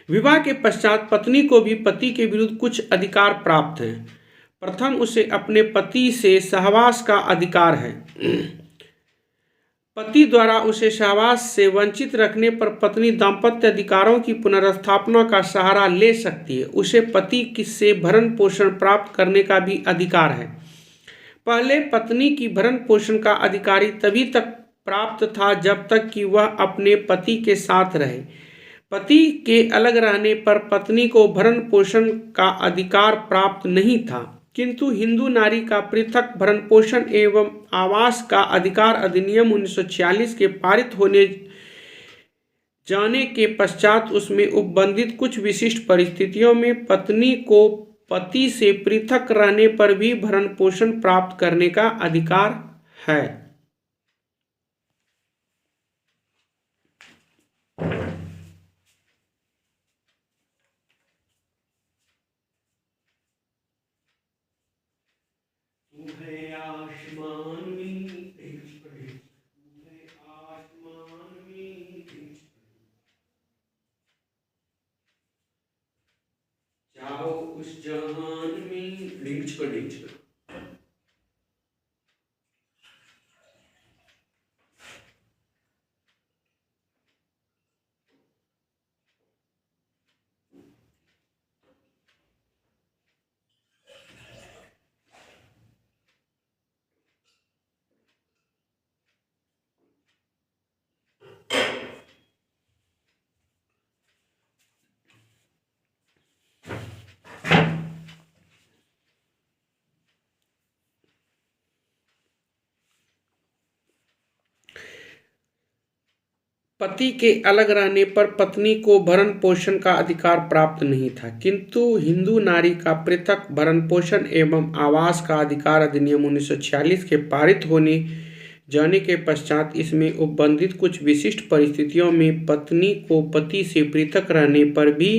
विवाह के पश्चात पत्नी को भी पति के विरुद्ध कुछ अधिकार प्राप्त हैं। प्रथम उसे अपने पति से सहवास का अधिकार है। पति द्वारा उसे सहवास से वंचित रखने पर पत्नी दाम्पत्य अधिकारों की पुनर्स्थापना का सहारा ले सकती है। उसे पति से भरण पोषण प्राप्त करने का भी अधिकार है। पहले पत्नी की भरण पोषण का अधिकारी तभी तक प्राप्त था जब तक कि वह अपने पति के साथ रहे। पति के अलग रहने पर पत्नी को भरण पोषण का अधिकार प्राप्त नहीं था किंतु हिंदू नारी का पृथक भरण पोषण एवं आवास का अधिकार अधिनियम 1946 के पारित होने जाने के पश्चात उसमें उपबंधित कुछ विशिष्ट परिस्थितियों में पत्नी को पति से पृथक रहने पर भी भरण पोषण प्राप्त करने का अधिकार है। जाओ उस जहान में रीच पर पति के अलग रहने पर पत्नी को भरण पोषण का अधिकार प्राप्त नहीं था, किंतु हिंदू नारी का पृथक भरण पोषण एवं आवास का अधिकार अधिनियम 1946 के पारित होने जाने के पश्चात इसमें उपबंधित कुछ विशिष्ट परिस्थितियों में पत्नी को पति से पृथक रहने पर भी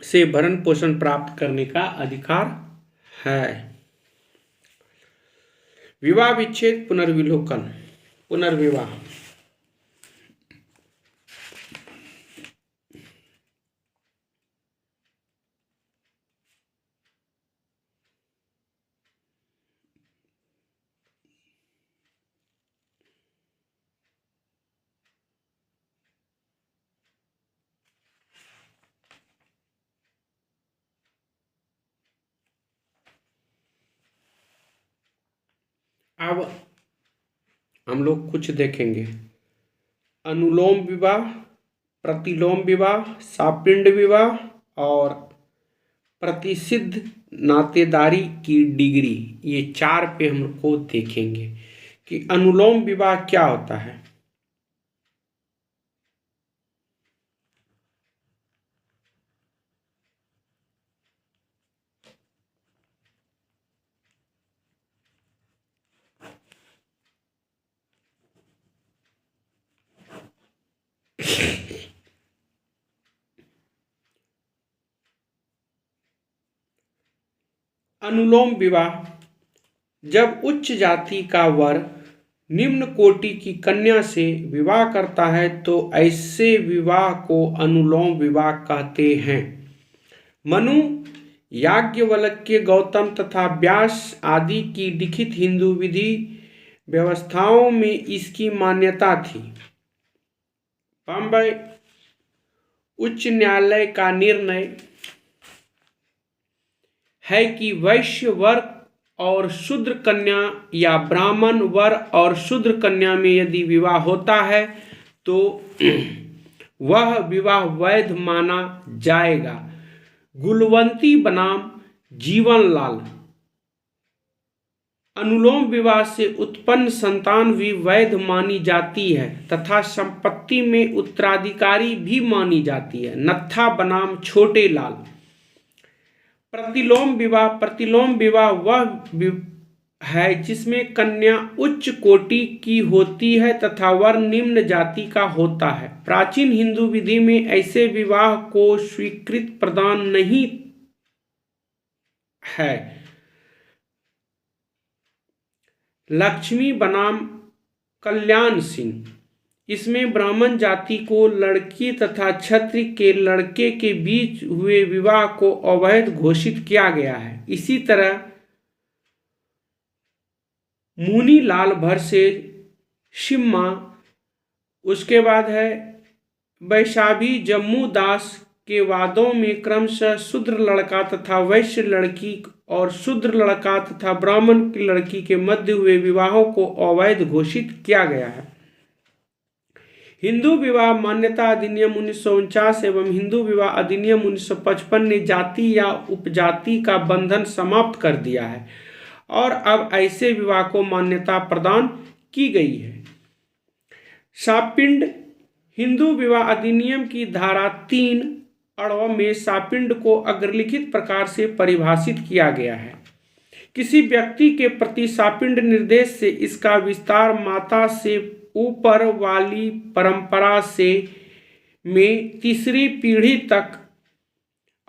से भरण पोषण प्राप्त करने का अधिकार है। विवाह विच्छेद पुनर्विलोकन पुनर्विवाह। अब हम लोग कुछ देखेंगे। अनुलोम विवाह, प्रतिलोम विवाह, सापिंड विवाह और प्रतिसिद्ध नातेदारी की डिग्री, ये 4 पे हमको देखेंगे कि अनुलोम विवाह क्या होता है। अनुलोम विवाह, जब उच्च जाति का वर निम्न कोटि की कन्या से विवाह करता है तो ऐसे विवाह को अनुलोम विवाह कहते हैं। मनु, याज्ञवल्क्य, गौतम तथा व्यास आदि की लिखित हिंदू विधि व्यवस्थाओं में इसकी मान्यता थी। बम्बई उच्च न्यायालय का निर्णय है कि वैश्य वर और शूद्र कन्या या ब्राह्मण वर और शूद्र कन्या में यदि विवाह होता है तो वह विवाह वैध माना जाएगा। गुलवंती बनाम जीवनलाल, अनुलोम विवाह से उत्पन्न संतान भी वैध मानी जाती है तथा संपत्ति में उत्तराधिकारी भी मानी जाती है। नत्था बनाम छोटे लाल। प्रतिलोम विवाह वह है जिसमें कन्या उच्च कोटि की होती है तथा वर निम्न जाति का होता है। प्राचीन हिंदू विधि में ऐसे विवाह को स्वीकृति प्रदान नहीं है। लक्ष्मी बनाम कल्याण सिंह, इसमें ब्राह्मण जाति को लड़की तथा क्षत्रिय के लड़के के बीच हुए विवाह को अवैध घोषित किया गया है। इसी तरह मुनि लाल वर्सेस शिम्मा, उसके बाद है वैशाभी जम्मू दास के वादों में क्रमशः शूद्र लड़का तथा वैश्य लड़की और शूद्र लड़का तथा ब्राह्मण की लड़की के मध्य हुए विवाहों को अवैध घोषित किया गया है। हिंदू विवाह मान्यता अधिनियम 1949 एवं हिंदू विवाह अधिनियम 1955 ने जाति या उपजाति का बंधन समाप्त कर दिया है और अब ऐसे विवाह को मान्यता प्रदान की गई है। सापिंड हिंदू विवाह अधिनियम की धारा 3 में सापिंड को अग्रलिखित प्रकार से परिभाषित किया गया है। किसी व्यक्ति के प्रति सापिंड निर्देश से इसका विस्तार माता से ऊपर वाली परंपरा से में तीसरी पीढ़ी तक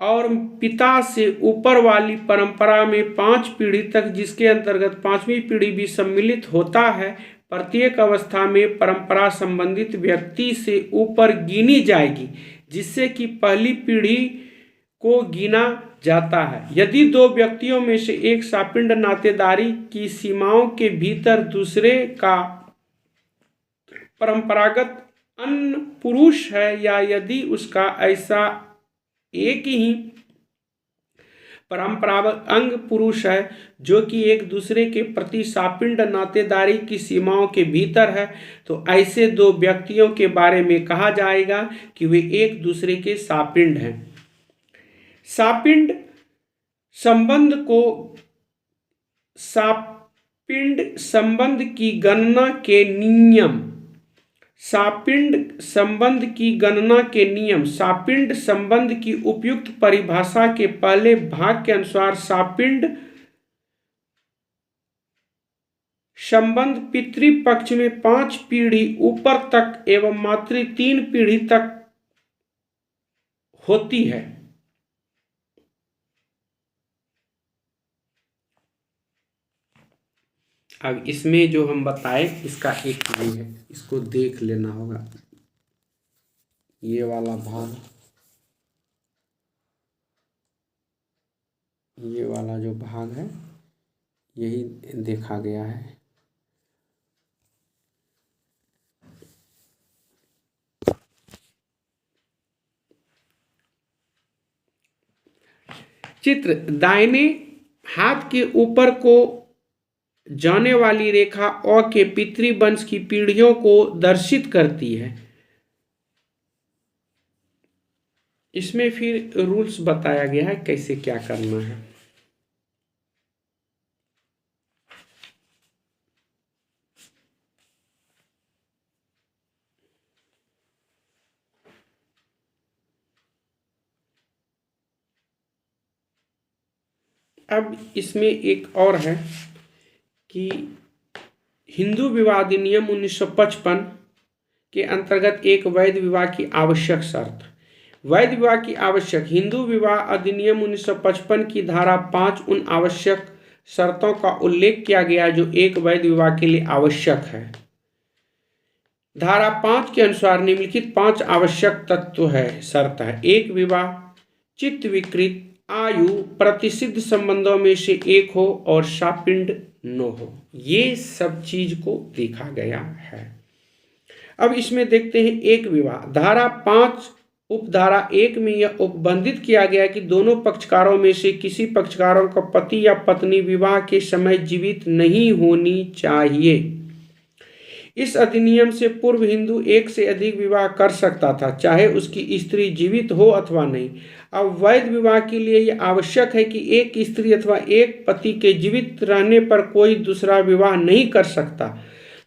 और पिता से ऊपर वाली परंपरा में 5 पीढ़ी तक, जिसके अंतर्गत 5वीं पीढ़ी भी सम्मिलित होता है, प्रत्येक अवस्था में परंपरा संबंधित व्यक्ति से ऊपर गिनी जाएगी, जिससे कि पहली पीढ़ी को गिना जाता है। यदि 2 व्यक्तियों में से एक सापिंड नातेदारी की सीमाओं के भीतर दूसरे का परंपरागत अन्य पुरुष है या यदि उसका ऐसा एक ही परंपरागत अंग पुरुष है जो कि एक दूसरे के प्रति सापिंड नातेदारी की सीमाओं के भीतर है, तो ऐसे 2 व्यक्तियों के बारे में कहा जाएगा कि वे एक दूसरे के सापिंड हैं। सापिंड संबंध की गणना के नियम सापिंड संबंध की उपयुक्त परिभाषा के पहले भाग के अनुसार सापिंड संबंध पितृपक्ष में 5 पीढ़ी ऊपर तक एवं मातृ 3 पीढ़ी तक होती है। अब इसमें जो हम बताए इसका एक वे है, इसको देख लेना होगा। ये वाला भाग, ये वाला जो भाग है यही देखा गया है। चित्र दाहिने हाथ के ऊपर को जाने वाली रेखा अ के पितृवंश की पीढ़ियों को दर्शित करती है। इसमें फिर रूल्स बताया गया है कैसे क्या करना है। अब इसमें एक और है कि हिंदू विवाह अधिनियम 1955 के अंतर्गत एक वैध विवाह की आवश्यक शर्त। वैध विवाह की आवश्यक हिंदू विवाह अधिनियम 1955 की धारा 5 उन आवश्यक शर्तों का उल्लेख किया गया जो एक वैध विवाह के लिए आवश्यक है। धारा 5 के अनुसार निम्नलिखित 5 आवश्यक तत्व है शर्त है। 1 विवाह चित्त विकृत आयु प्रतिसिद्ध संबंधों में से एक हो और सापिंड न हो। ये सब चीज को देखा गया है। अब इसमें देखते हैं एक विवाह। धारा 5 उपधारा 1 में यह उपबंधित किया गया कि दोनों पक्षकारों में से किसी पक्षकारों का पति या पत्नी विवाह के समय जीवित नहीं होनी चाहिए। इस अधिनियम से पूर्व हिंदू एक से अधिक विवाह कर सकता था, चाहे उसकी स्त्री जीवित हो अथवा नहीं। अब वैध विवाह के लिए यह आवश्यक है कि एक स्त्री अथवा एक पति के जीवित रहने पर कोई दूसरा विवाह नहीं कर सकता।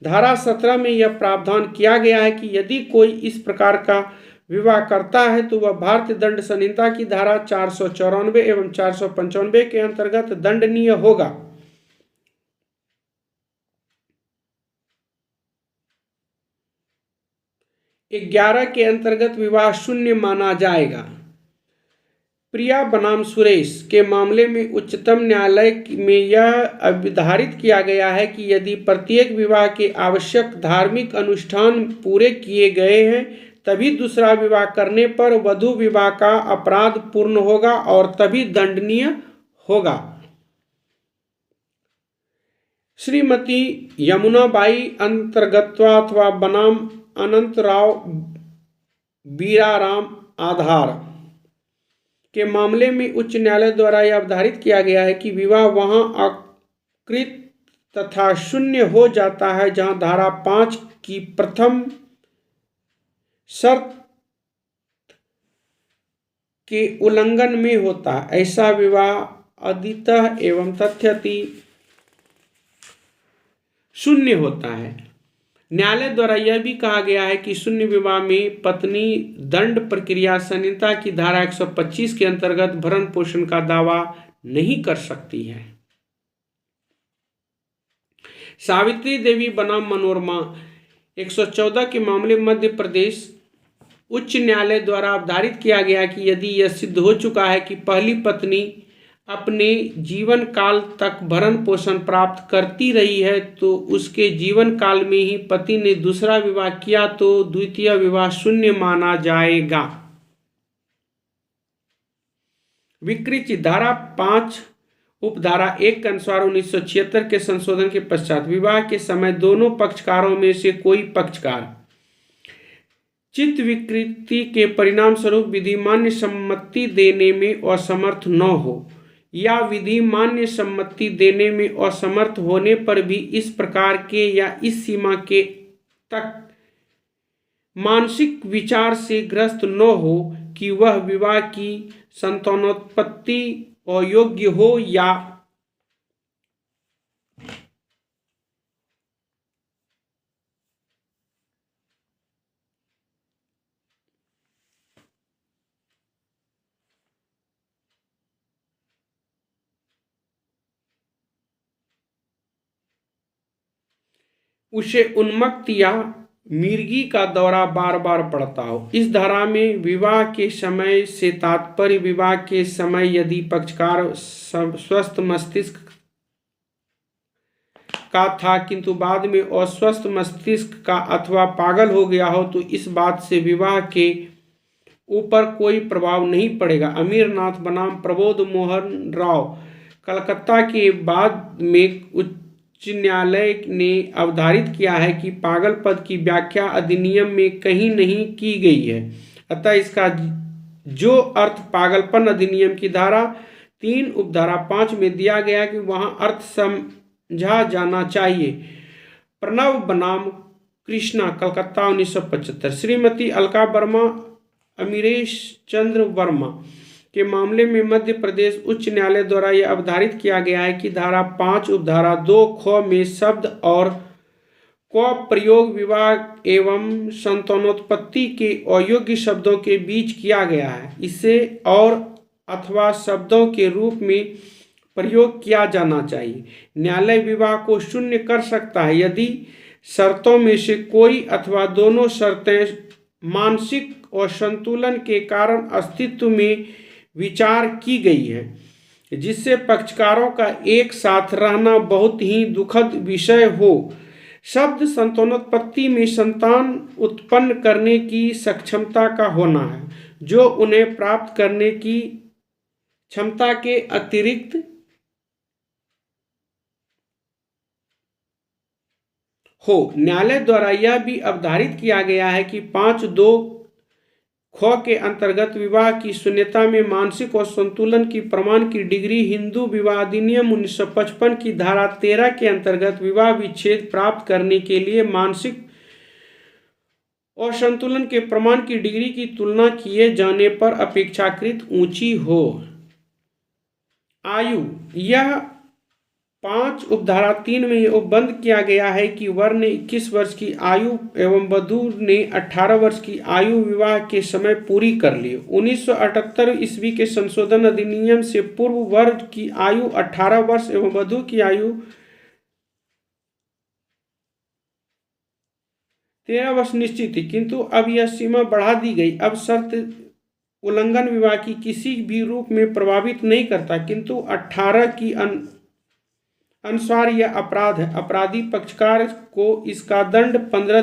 धारा 17 में यह प्रावधान किया गया है कि यदि कोई इस प्रकार का विवाह करता है तो वह भारतीय दंड संहिता की धारा 494 एवं 495 के अंतर्गत दंडनीय होगा। ग्यारह के अंतर्गत विवाह शून्य माना जाएगा। प्रिया बनाम सुरेश के मामले में उच्चतम न्यायालय में यह अवधारित किया गया है कि यदि प्रत्येक विवाह के आवश्यक धार्मिक अनुष्ठान पूरे किए गए हैं तभी दूसरा विवाह करने पर वधू विवाह का अपराध पूर्ण होगा और तभी दंडनीय होगा। श्रीमती यमुनाबाई अंतर्गत्वा अथवा बनाम अनंतराव बीराराम आधार के मामले में उच्च न्यायालय द्वारा यह अवधारित किया गया है कि विवाह वहां अकृत तथा शून्य हो जाता है जहां धारा 5 की प्रथम शर्त के उल्लंघन में होता है, ऐसा विवाह अधितः एवं तथ्यति शून्य होता है। न्यायालय द्वारा यह भी कहा गया है कि शून्य विवाह में पत्नी दंड प्रक्रिया संहिता की धारा 125 के अंतर्गत भरण पोषण का दावा नहीं कर सकती है। सावित्री देवी बनाम मनोरमा 114 के मामले मध्य प्रदेश उच्च न्यायालय द्वारा अवधारित किया गया कि यदि यह सिद्ध हो चुका है कि पहली पत्नी अपने जीवन काल तक भरण पोषण प्राप्त करती रही है तो उसके जीवन काल में ही पति ने दूसरा विवाह किया तो द्वितीय विवाह शून्य माना जाएगा। विकृति धारा 5 उपधारा 1 के अनुसार 1976 के संशोधन के पश्चात विवाह के समय दोनों पक्षकारों में से कोई पक्षकार चित्त विकृति के परिणाम स्वरूप विधिमान्य सम्मति देने में असमर्थ न हो या विधि मान्य सम्मति देने में असमर्थ होने पर भी इस प्रकार के या इस सीमा के तक मानसिक विचार से ग्रस्त न हो कि वह विवाह की संतानोत्पत्ति अयोग्य हो या उसे उन्मत्त या मिर्गी का दौरा बार बार पड़ता हो। इस धारा में विवाह के समय से तात्पर्य विवाह के समय यदि पक्षकार स्वस्थ मस्तिष्क का था किंतु बाद में अस्वस्थ मस्तिष्क का अथवा पागल हो गया हो तो इस बात से विवाह के ऊपर कोई प्रभाव नहीं पड़ेगा। अमीरनाथ बनाम प्रबोध मोहन राव कलकत्ता के बाद में उच्च न्यायालय ने अवधारित किया है कि पागल पद की व्याख्या अधिनियम में कहीं नहीं की गई है, अतः इसका जो अर्थ पागलपन अधिनियम की धारा 3 उपधारा 5 में दिया गया कि वहां अर्थ समझा जाना चाहिए। प्रणव बनाम कृष्णा कलकत्ता 1975। श्रीमती अलका वर्मा अमीरेश चंद्र वर्मा के मामले में मध्य प्रदेश उच्च न्यायालय द्वारा यह अवधारित किया गया है कि धारा 5 उपधारा 2 ख में शब्द और क प्रयोग विवाह एवं संतानोत्पत्ति के अयोग्य शब्दों के बीच किया गया है। इसे और अथवा शब्दों के रूप में प्रयोग किया जाना चाहिए। न्यायालय विवाह को शून्य कर सकता है यदि शर्तों में से कोई अथवा दोनों शर्तें मानसिक असंतुलन के कारण अस्तित्व में विचार की गई है, जिससे पक्षकारों का एक साथ रहना बहुत ही दुखद विषय हो। शब्द संतानोत्पत्ति में संतान उत्पन्न करने की सक्षमता का होना है जो उन्हें प्राप्त करने की क्षमता के अतिरिक्त हो। न्यायालय द्वारा यह भी अवधारित किया गया है कि 5(2) ख के अंतर्गत विवाह की शून्यता में मानसिक और संतुलन की प्रमाण की डिग्री हिंदू विवाह अधिनियम 1955 की धारा 13 के अंतर्गत विवाह विच्छेद प्राप्त करने के लिए मानसिक और संतुलन के प्रमाण की डिग्री की तुलना किए जाने पर अपेक्षाकृत ऊंची हो। आयु यह 5 उपधारा 3 में यह बंद किया गया है कि वर ने 21 वर्ष की आयु एवं वधू ने 18 वर्ष की आयु विवाह के समय पूरी कर ली। 1978 ईस्वी के संशोधन अधिनियम से पूर्व वर की आयु 18 वर्ष एवं वधू की आयु 13 वर्ष निश्चित थी, किंतु अब यह सीमा बढ़ा दी गई। अब शर्त उल्लंघन विवाह की किसी भी रूप में प्रभावित नहीं करता, किंतु 18 की अनुसार यह अपराध है। अपराधी पक्षकार को इसका दंड 15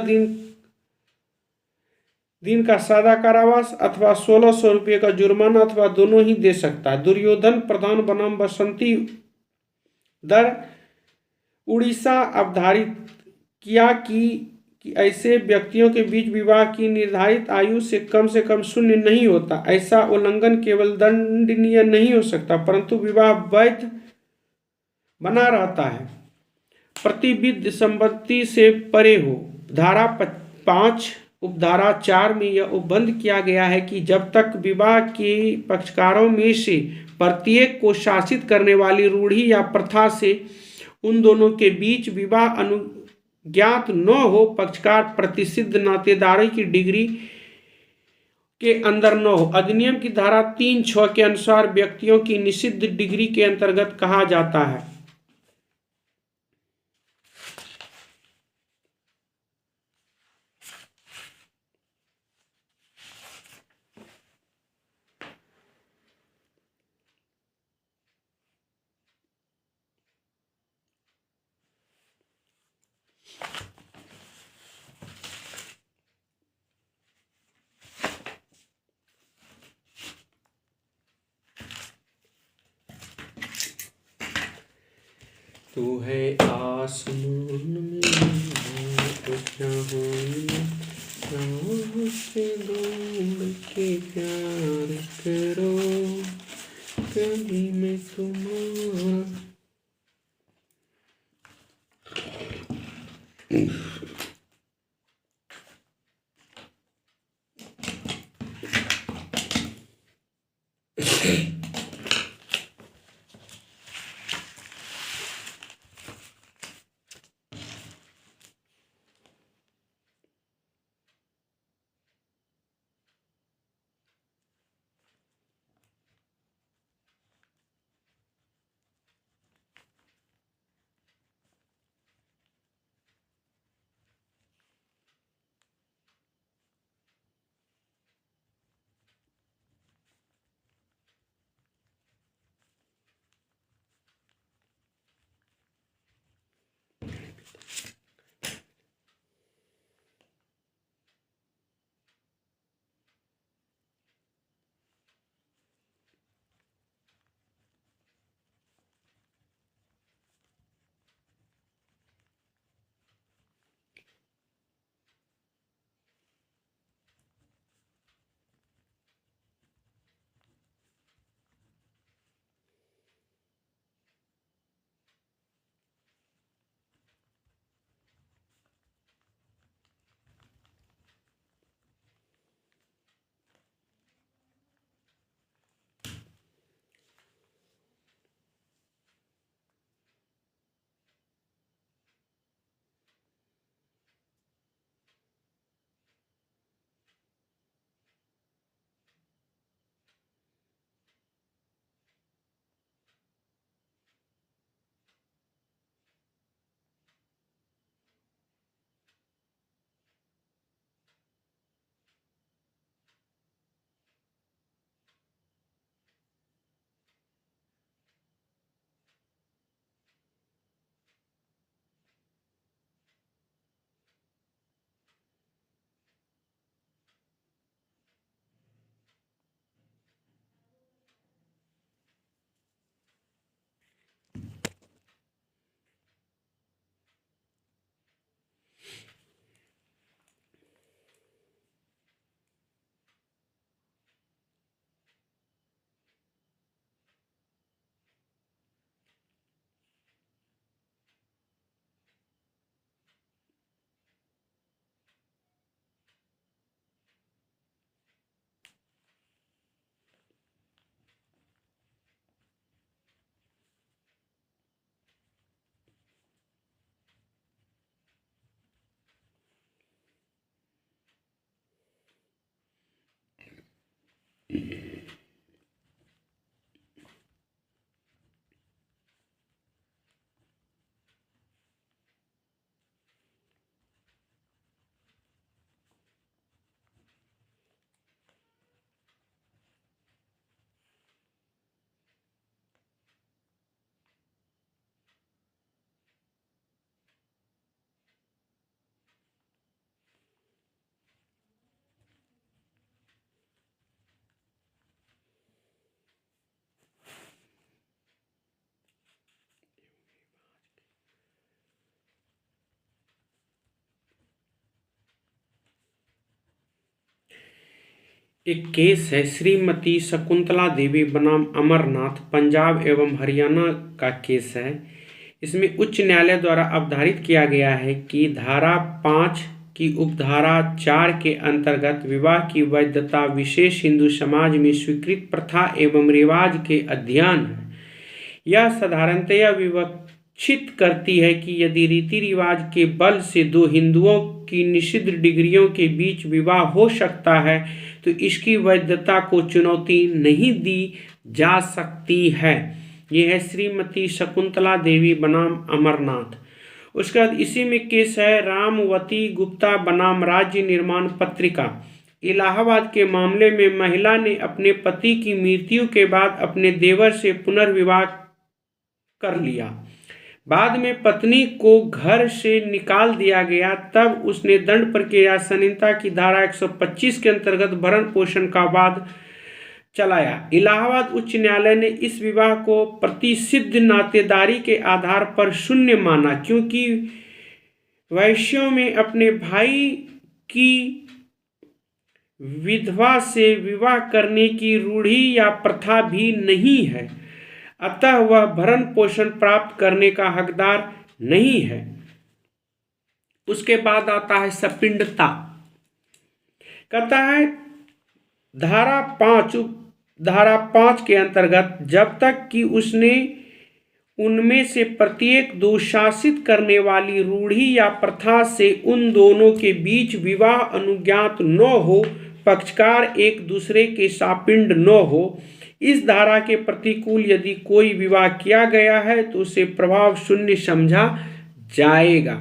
दिन का सादा कारावास अथवा 1600 रुपये का जुर्माना अथवा दोनों ही दे सकता है। दुर्योधन प्रधान बनाम बसंती दर उड़ीसा अवधारित किया कि ऐसे व्यक्तियों के बीच विवाह की निर्धारित आयु से कम 0 नहीं होता। ऐसा उल्लंघन केवल दंडनीय नहीं हो सकता परंतु विवाह वैध बना रहता है, प्रतिविध संपत्ति से परे हो। धारा 5 उपधारा 4 में यह उपबंध किया गया है कि जब तक विवाह के पक्षकारों में से प्रत्येक को शासित करने वाली रूढ़ी या प्रथा से उन दोनों के बीच विवाह अनुज्ञात न हो, पक्षकार प्रतिसिद्ध नातेदारी की डिग्री के अंदर न हो। अधिनियम की धारा 3(6) के अनुसार व्यक्तियों की निषिद्ध डिग्री के अंतर्गत कहा जाता है। तू है आसमान में तो क्या हो से ढूंढ के प्यार करो कभी मैं तुम्हारा। एक केस है श्रीमती शकुंतला देवी बनाम अमरनाथ, पंजाब एवं हरियाणा का केस है। इसमें उच्च न्यायालय द्वारा अवधारित किया गया है कि धारा 5 कि उपधारा 4 के अंतर्गत विवाह की वैधता विशेष हिंदू समाज में स्वीकृत प्रथा एवं रिवाज के अध्ययन है। यह साधारणतया विवक्षित करती है कि यदि रीति रिवाज के बल से दो हिंदुओं की निषिद्ध डिग्रियों के बीच विवाह हो सकता है तो इसकी वैधता को चुनौती नहीं दी जा सकती है। यह है श्रीमती शकुंतला देवी बनाम अमरनाथ। उसके बाद इसी में केस है रामवती गुप्ता बनाम राज्य निर्माण पत्रिका। इलाहाबाद के मामले में महिला ने अपने पति की मृत्यु के बाद अपने देवर से पुनर्विवाह कर लिया। बाद में पत्नी को घर से निकाल दिया गया, तब उसने दंड प्रक्रिया संहिता की धारा 125 के अंतर्गत भरण पोषण का वाद चलाया। इलाहाबाद उच्च न्यायालय ने इस विवाह को प्रतिसिद्ध नातेदारी के आधार पर शून्य माना, क्योंकि वैश्यों में अपने भाई की विधवा से विवाह करने की रूढ़ी या प्रथा भी नहीं है, अतः वह भरण पोषण प्राप्त करने का हकदार नहीं है। उसके बाद आता है सपिंडता। कहता है धारा 5 के अंतर्गत जब तक कि उसने उनमें से प्रत्येक दुशासित करने वाली रूढ़ी या प्रथा से उन दोनों के बीच विवाह अनुज्ञात न हो, पक्षकार एक दूसरे के सापिंड न हो। इस धारा के प्रतिकूल यदि कोई विवाह किया गया है तो उसे प्रभाव शून्य समझा जाएगा।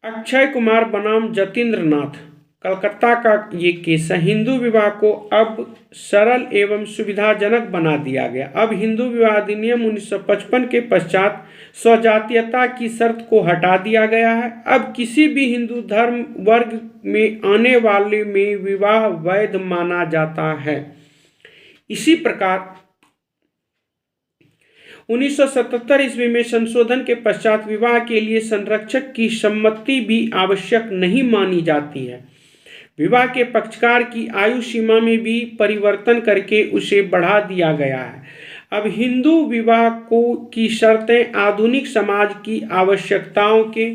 अक्षय कुमार बनाम जतीन्द्र नाथ, कलकत्ता का ये केस है। हिंदू विवाह को अब सरल एवं सुविधाजनक बना दिया गया। अब हिंदू विवाह अधिनियम 1955 के पश्चात स्वजातीयता की शर्त को हटा दिया गया है। अब किसी भी हिंदू धर्म वर्ग में आने वाले में विवाह वैध माना जाता है। इसी प्रकार 1977 ईस्वी में संशोधन के पश्चात विवाह के लिए संरक्षक की सम्मति भी आवश्यक नहीं मानी जाती है। विवाह के पक्षकार की आयु सीमा में भी परिवर्तन करके उसे बढ़ा दिया गया है। अब हिंदू विवाह की शर्तें आधुनिक समाज की आवश्यकताओं के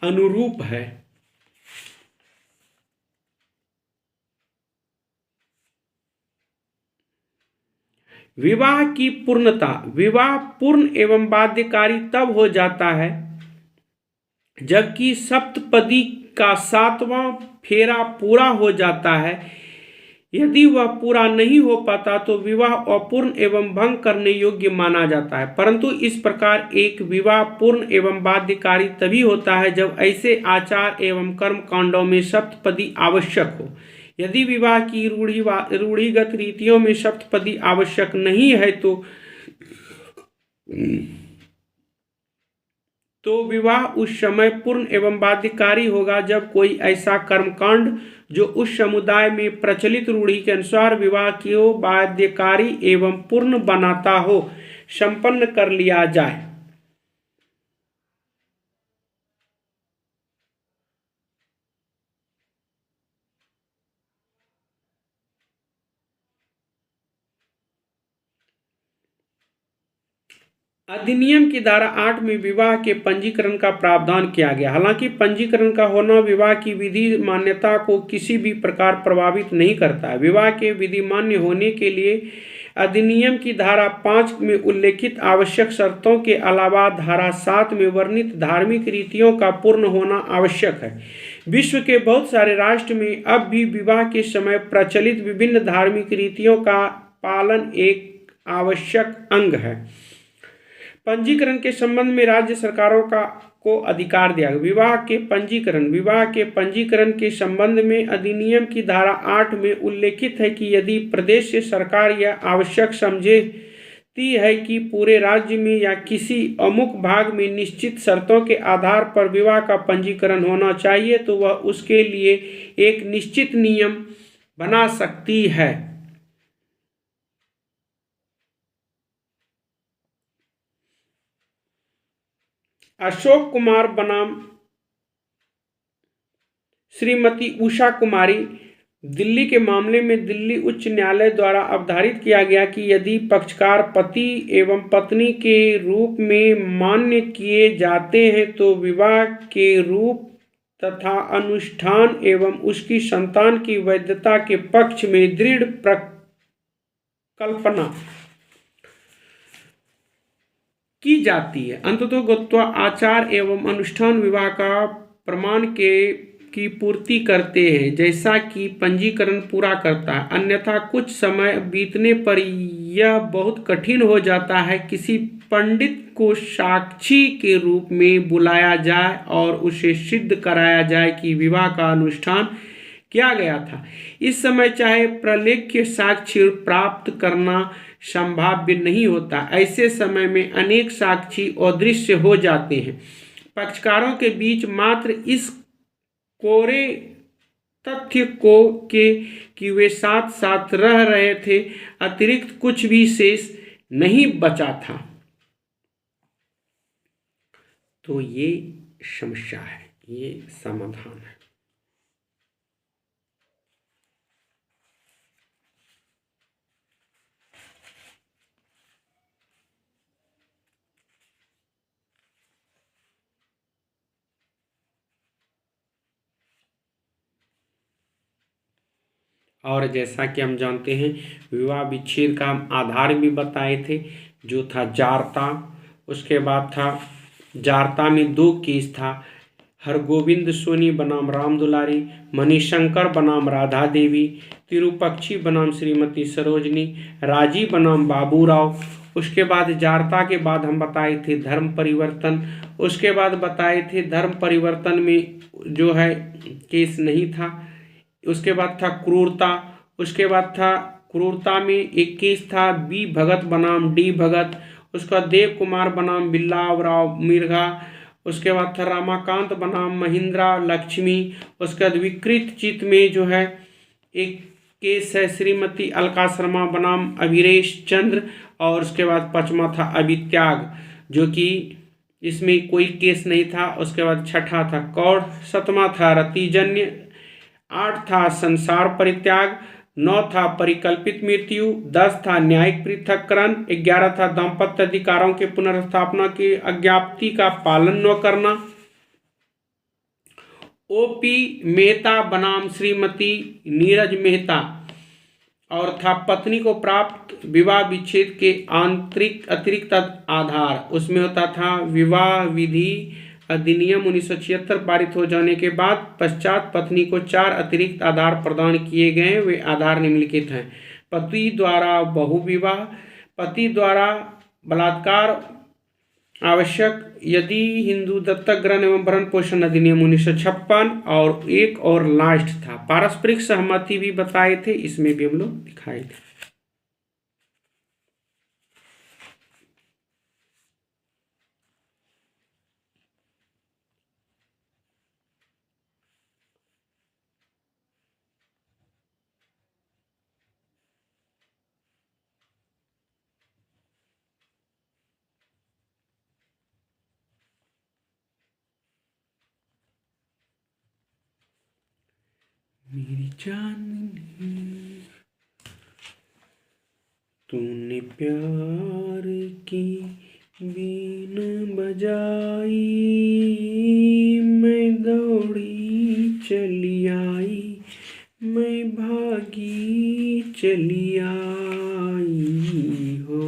अनुरूप है। विवाह की पूर्णता। विवाह पूर्ण एवं बाध्यकारी तब हो जाता है जबकि सप्तपदी का 7वां फेरा पूरा हो जाता है। यदि वह पूरा नहीं हो पाता तो विवाह अपूर्ण एवं भंग करने योग्य माना जाता है। परंतु इस प्रकार एक विवाह पूर्ण एवं बाध्यकारी तभी होता है जब ऐसे आचार एवं कर्म कांडों में सप्तपदी आवश्यक हो। यदि विवाह की रूढ़िगत रीतियों में सप्तपदी आवश्यक नहीं है तो विवाह उस समय पूर्ण एवं बाध्यकारी होगा जब कोई ऐसा कर्मकांड जो उस समुदाय में प्रचलित रूढ़ी के अनुसार विवाह को बाध्यकारी एवं पूर्ण बनाता हो, संपन्न कर लिया जाए। अधिनियम की धारा 8 में विवाह के पंजीकरण का प्रावधान किया गया। हालांकि पंजीकरण का होना विवाह की विधि मान्यता को किसी भी प्रकार प्रभावित नहीं करता है। विवाह के विधि मान्य होने के लिए अधिनियम की धारा 5 में उल्लेखित आवश्यक शर्तों के अलावा धारा 7 में वर्णित धार्मिक रीतियों का पूर्ण होना आवश्यक है। विश्व के बहुत सारे राष्ट्र में अब भी विवाह के समय प्रचलित विभिन्न धार्मिक रीतियों का पालन एक आवश्यक अंग है। पंजीकरण के संबंध में राज्य सरकारों को अधिकार दिया गया। विवाह के पंजीकरण के संबंध में अधिनियम की धारा 8 में उल्लेखित है कि यदि प्रदेश सरकार यह आवश्यक समझती है कि पूरे राज्य में या किसी अमुक भाग में निश्चित शर्तों के आधार पर विवाह का पंजीकरण होना चाहिए तो वह उसके लिए एक निश्चित नियम बना सकती है। अशोक कुमार बनाम श्रीमती उषा कुमारी, दिल्ली के मामले में दिल्ली उच्च न्यायालय द्वारा अवधारित किया गया कि यदि पक्षकार पति एवं पत्नी के रूप में मान्य किए जाते हैं तो विवाह के रूप तथा अनुष्ठान एवं उसकी संतान की वैधता के पक्ष में दृढ़ प्रकल्पना की जाती है। अंततोगत्वा आचार एवं अनुष्ठान विवाह का प्रमाण की पूर्ति करते हैं, जैसा कि पंजीकरण पूरा करता है। अन्यथा कुछ समय बीतने पर यह बहुत कठिन हो जाता है किसी पंडित को साक्षी के रूप में बुलाया जाए और उसे सिद्ध कराया जाए कि विवाह का अनुष्ठान किया गया था। इस समय चाहे प्रलेख्य साक्ष्य प्राप्त करना संभाव्य नहीं होता। ऐसे समय में अनेक साक्षी अदृश्य हो जाते हैं। पक्षकारों के बीच मात्र इस कोरे तथ्य को कि वे साथ साथ रह रहे थे अतिरिक्त कुछ भी शेष नहीं बचा था। तो ये समस्या है, ये समाधान है। और जैसा कि हम जानते हैं विवाह विच्छेद का आधार भी बताए थे, जो था जारता। उसके बाद था जारता में 2 केस था, हरगोविंद सोनी बनाम राम दुलारी, मणिशंकर बनाम राधा देवी, तिरुपक्षी बनाम श्रीमती सरोजनी, राजी बनाम बाबूराव। उसके बाद जारता के बाद हम बताए थे धर्म परिवर्तन। उसके बाद बताए थे धर्म परिवर्तन में जो है केस नहीं था। उसके बाद था क्रूरता। उसके बाद था क्रूरता में एक केस था बी भगत बनाम डी भगत। उसका देव कुमार बनाम बिल्लाव राव मिर्घा। उसके बाद था रामाकांत बनाम महिंद्रा लक्ष्मी। उसके बाद विकृत चित्त में जो है एक केस है श्रीमती अलका शर्मा बनाम अभिरेश चंद्र। और उसके बाद 5वां था अभित्याग, जो कि इसमें कोई केस नहीं था। उसके बाद 6ठा था कौड़, 7वां था रतिजन्य, 8 था संसार परित्याग, 9 था परिकल्पित मृत्यु, 10 था न्यायिक पृथक्करण, 11 था दाम्पत्य अधिकारों के पुनर्स्थापना की अज्ञाप्ति का पालन न करना। ओपी मेहता बनाम श्रीमती नीरज मेहता। और था पत्नी को प्राप्त विवाह विच्छेद के अतिरिक्त आधार। उसमें होता था विवाह विधि अधिनियम 1976 पारित हो जाने के बाद पश्चात पत्नी को 4 अतिरिक्त आधार प्रदान किए गए। वे आधार निम्नलिखित हैं: पति द्वारा बहुविवाह, पति द्वारा बलात्कार आवश्यक यदि हिंदू दत्तक ग्रहण एवं भरण पोषण अधिनियम 1956, और एक और लास्ट था पारस्परिक सहमति भी बताए थे, इसमें भी हम लोग दिखाए थे। मेरी चांदनी तूने प्यार की बीन बजाई, मैं दौड़ी चली आई, मैं भागी चली आई हो।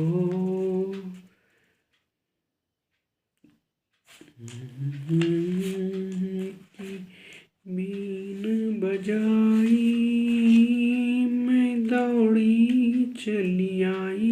बीन बजाई मैं दौड़ी चली आई।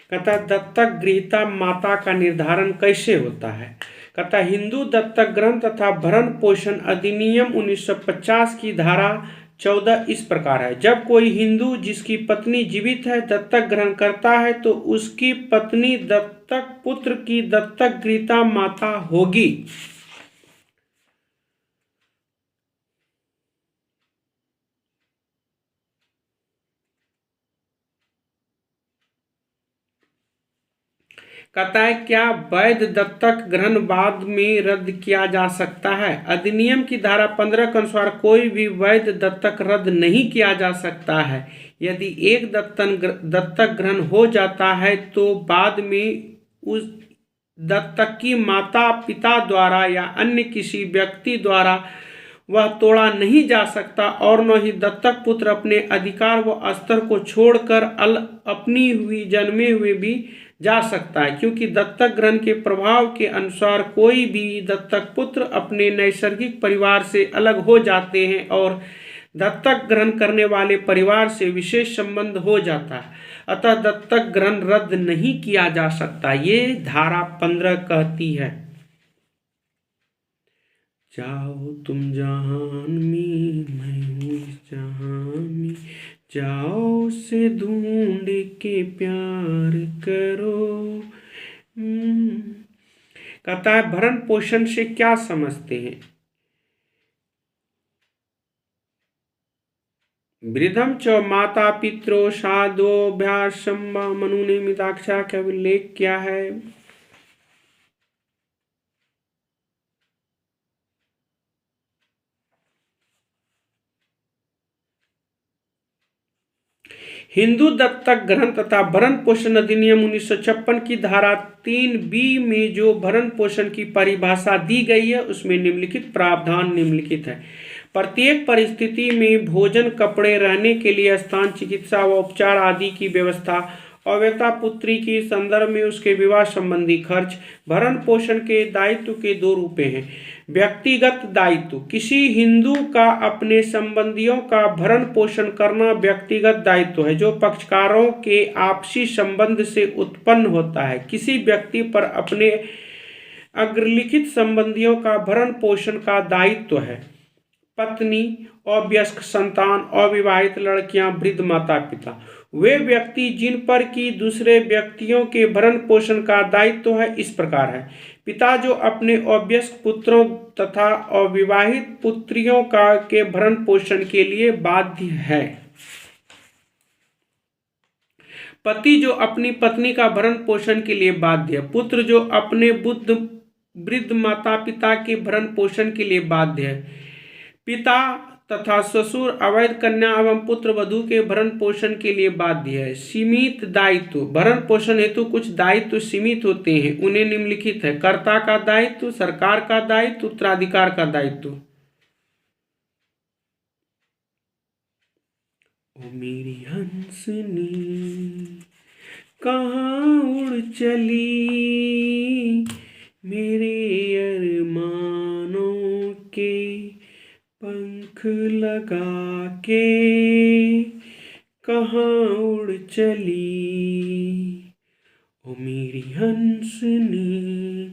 कहता है दत्तक गृहीता माता का निर्धारण कैसे होता है। कहता है हिंदू दत्तक ग्रंथ तथा भरण पोषण अधिनियम 1950 की धारा 14 इस प्रकार है। जब कोई हिंदू जिसकी पत्नी जीवित है दत्तक ग्रहण करता है तो उसकी पत्नी दत्तक पुत्र की दत्तक गृहीता माता होगी। कहता है क्या वैध दत्तक ग्रहण बाद में रद्द किया जा सकता है। अधिनियम की धारा 15 के अनुसार कोई भी वैध दत्तक रद्द नहीं किया जा सकता है। यदि एक दत्तक ग्रहण हो जाता है तो बाद में उस दत्तक की माता पिता द्वारा या अन्य किसी व्यक्ति द्वारा वह तोड़ा नहीं जा सकता और न ही दत्तक पुत्र अपने अधिकार व स्तर को छोड़कर अपनी हुई जन्मे हुए भी जा सकता है, क्योंकि दत्तक ग्रहण के प्रभाव के अनुसार कोई भी दत्तक पुत्र अपने नैसर्गिक परिवार से अलग हो जाते हैं और दत्तक ग्रहण करने वाले परिवार से विशेष संबंध हो जाता है। अतः दत्तक ग्रहण रद्द नहीं किया जा सकता, ये धारा 15 कहती है। जाओ तुम जहान में मैं हूँ इस जहान में, जाओ से ढूंढ के प्यार करो। कहता है भरण पोषण से क्या समझते हैं। वृद्धम च माता पित्रो साधोभ्यासम मनु ने मिताक्षा का उल्लेख किया है। हिंदू दत्तक ग्रहण तथा भरण पोषण अधिनियम 1956 की धारा 3B में जो भरण पोषण की परिभाषा दी गई है उसमें निम्नलिखित प्रावधान निम्नलिखित है। प्रत्येक परिस्थिति में भोजन, कपड़े, रहने के लिए स्थान, चिकित्सा व उपचार आदि की व्यवस्था, अवैता पुत्री की संदर्भ में उसके विवाह संबंधी खर्च। भरण पोषण के दायित्व के दो रूप हैं। व्यक्तिगत दायित्व, किसी हिंदू का अपने संबंधियों का भरण पोषण करना व्यक्तिगत दायित्व है जो पक्षकारों के आपसी संबंध से उत्पन्न होता है। किसी व्यक्ति पर अपने अग्रलिखित संबंधियों का भरण पोषण का दायित्व है। पत्नी, अवयस्क संतान, अविवाहित लड़कियां, वृद्ध माता पिता, वे व्यक्ति जिन पर की दूसरे व्यक्तियों के भरण पोषण का दायित्व है इस प्रकार है। पिता जो अपने अवयस्क पुत्रों तथा अविवाहित पुत्रियों का के भरण पोषण के लिए बाध्य है। पति जो अपनी पत्नी का भरण पोषण के लिए बाध्य है। पुत्र जो अपने वृद्ध माता पिता के भरण पोषण के लिए बाध्य है। पिता तथा ससुर अवैध कन्या एवं पुत्र वधू के भरण पोषण के लिए बाध्य है। सीमित दायित्व, भरण पोषण हेतु कुछ दायित्व सीमित होते हैं, उन्हें निम्नलिखित है। कर्ता का दायित्व, सरकार का दायित्व, उत्तराधिकार का दायित्व। ओ मेरी हंसनी कहाँ उड़ चली, मेरे अरमानों के पंख लगा के कहाँ उड़ चली, ओ मेरी हंसनी।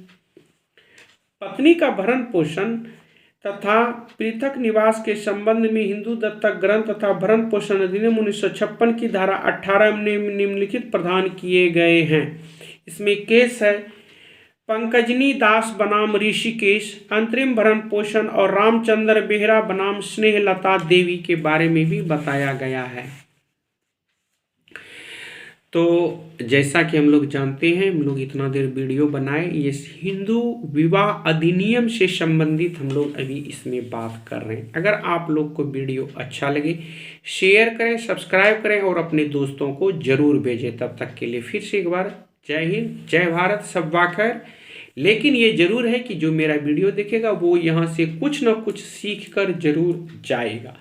पत्नी का भरण पोषण तथा पृथक निवास के संबंध में हिंदू दत्तक ग्रंथ तथा भरण पोषण अधिनियम 1956 की धारा 18 में निम्नलिखित प्रदान किए गए हैं। इसमें केस है पंकजनी दास बनाम ऋषिकेश, अंतरिम भरण पोषण और रामचंद्र बेहरा बनाम स्नेहलता देवी के बारे में भी बताया गया है। तो जैसा कि हम लोग जानते हैं, हम लोग इतना देर वीडियो बनाए, ये हिंदू विवाह अधिनियम से संबंधित हम लोग अभी इसमें बात कर रहे हैं। अगर आप लोग को वीडियो अच्छा लगे शेयर करें, सब्सक्राइब करें और अपने दोस्तों को जरूर भेजें। तब तक के लिए फिर से एक बार जय हिंद, जय भारत, सब खैर। लेकिन ये जरूर है कि जो मेरा वीडियो देखेगा वो यहाँ से कुछ ना कुछ सीख कर जरूर जाएगा।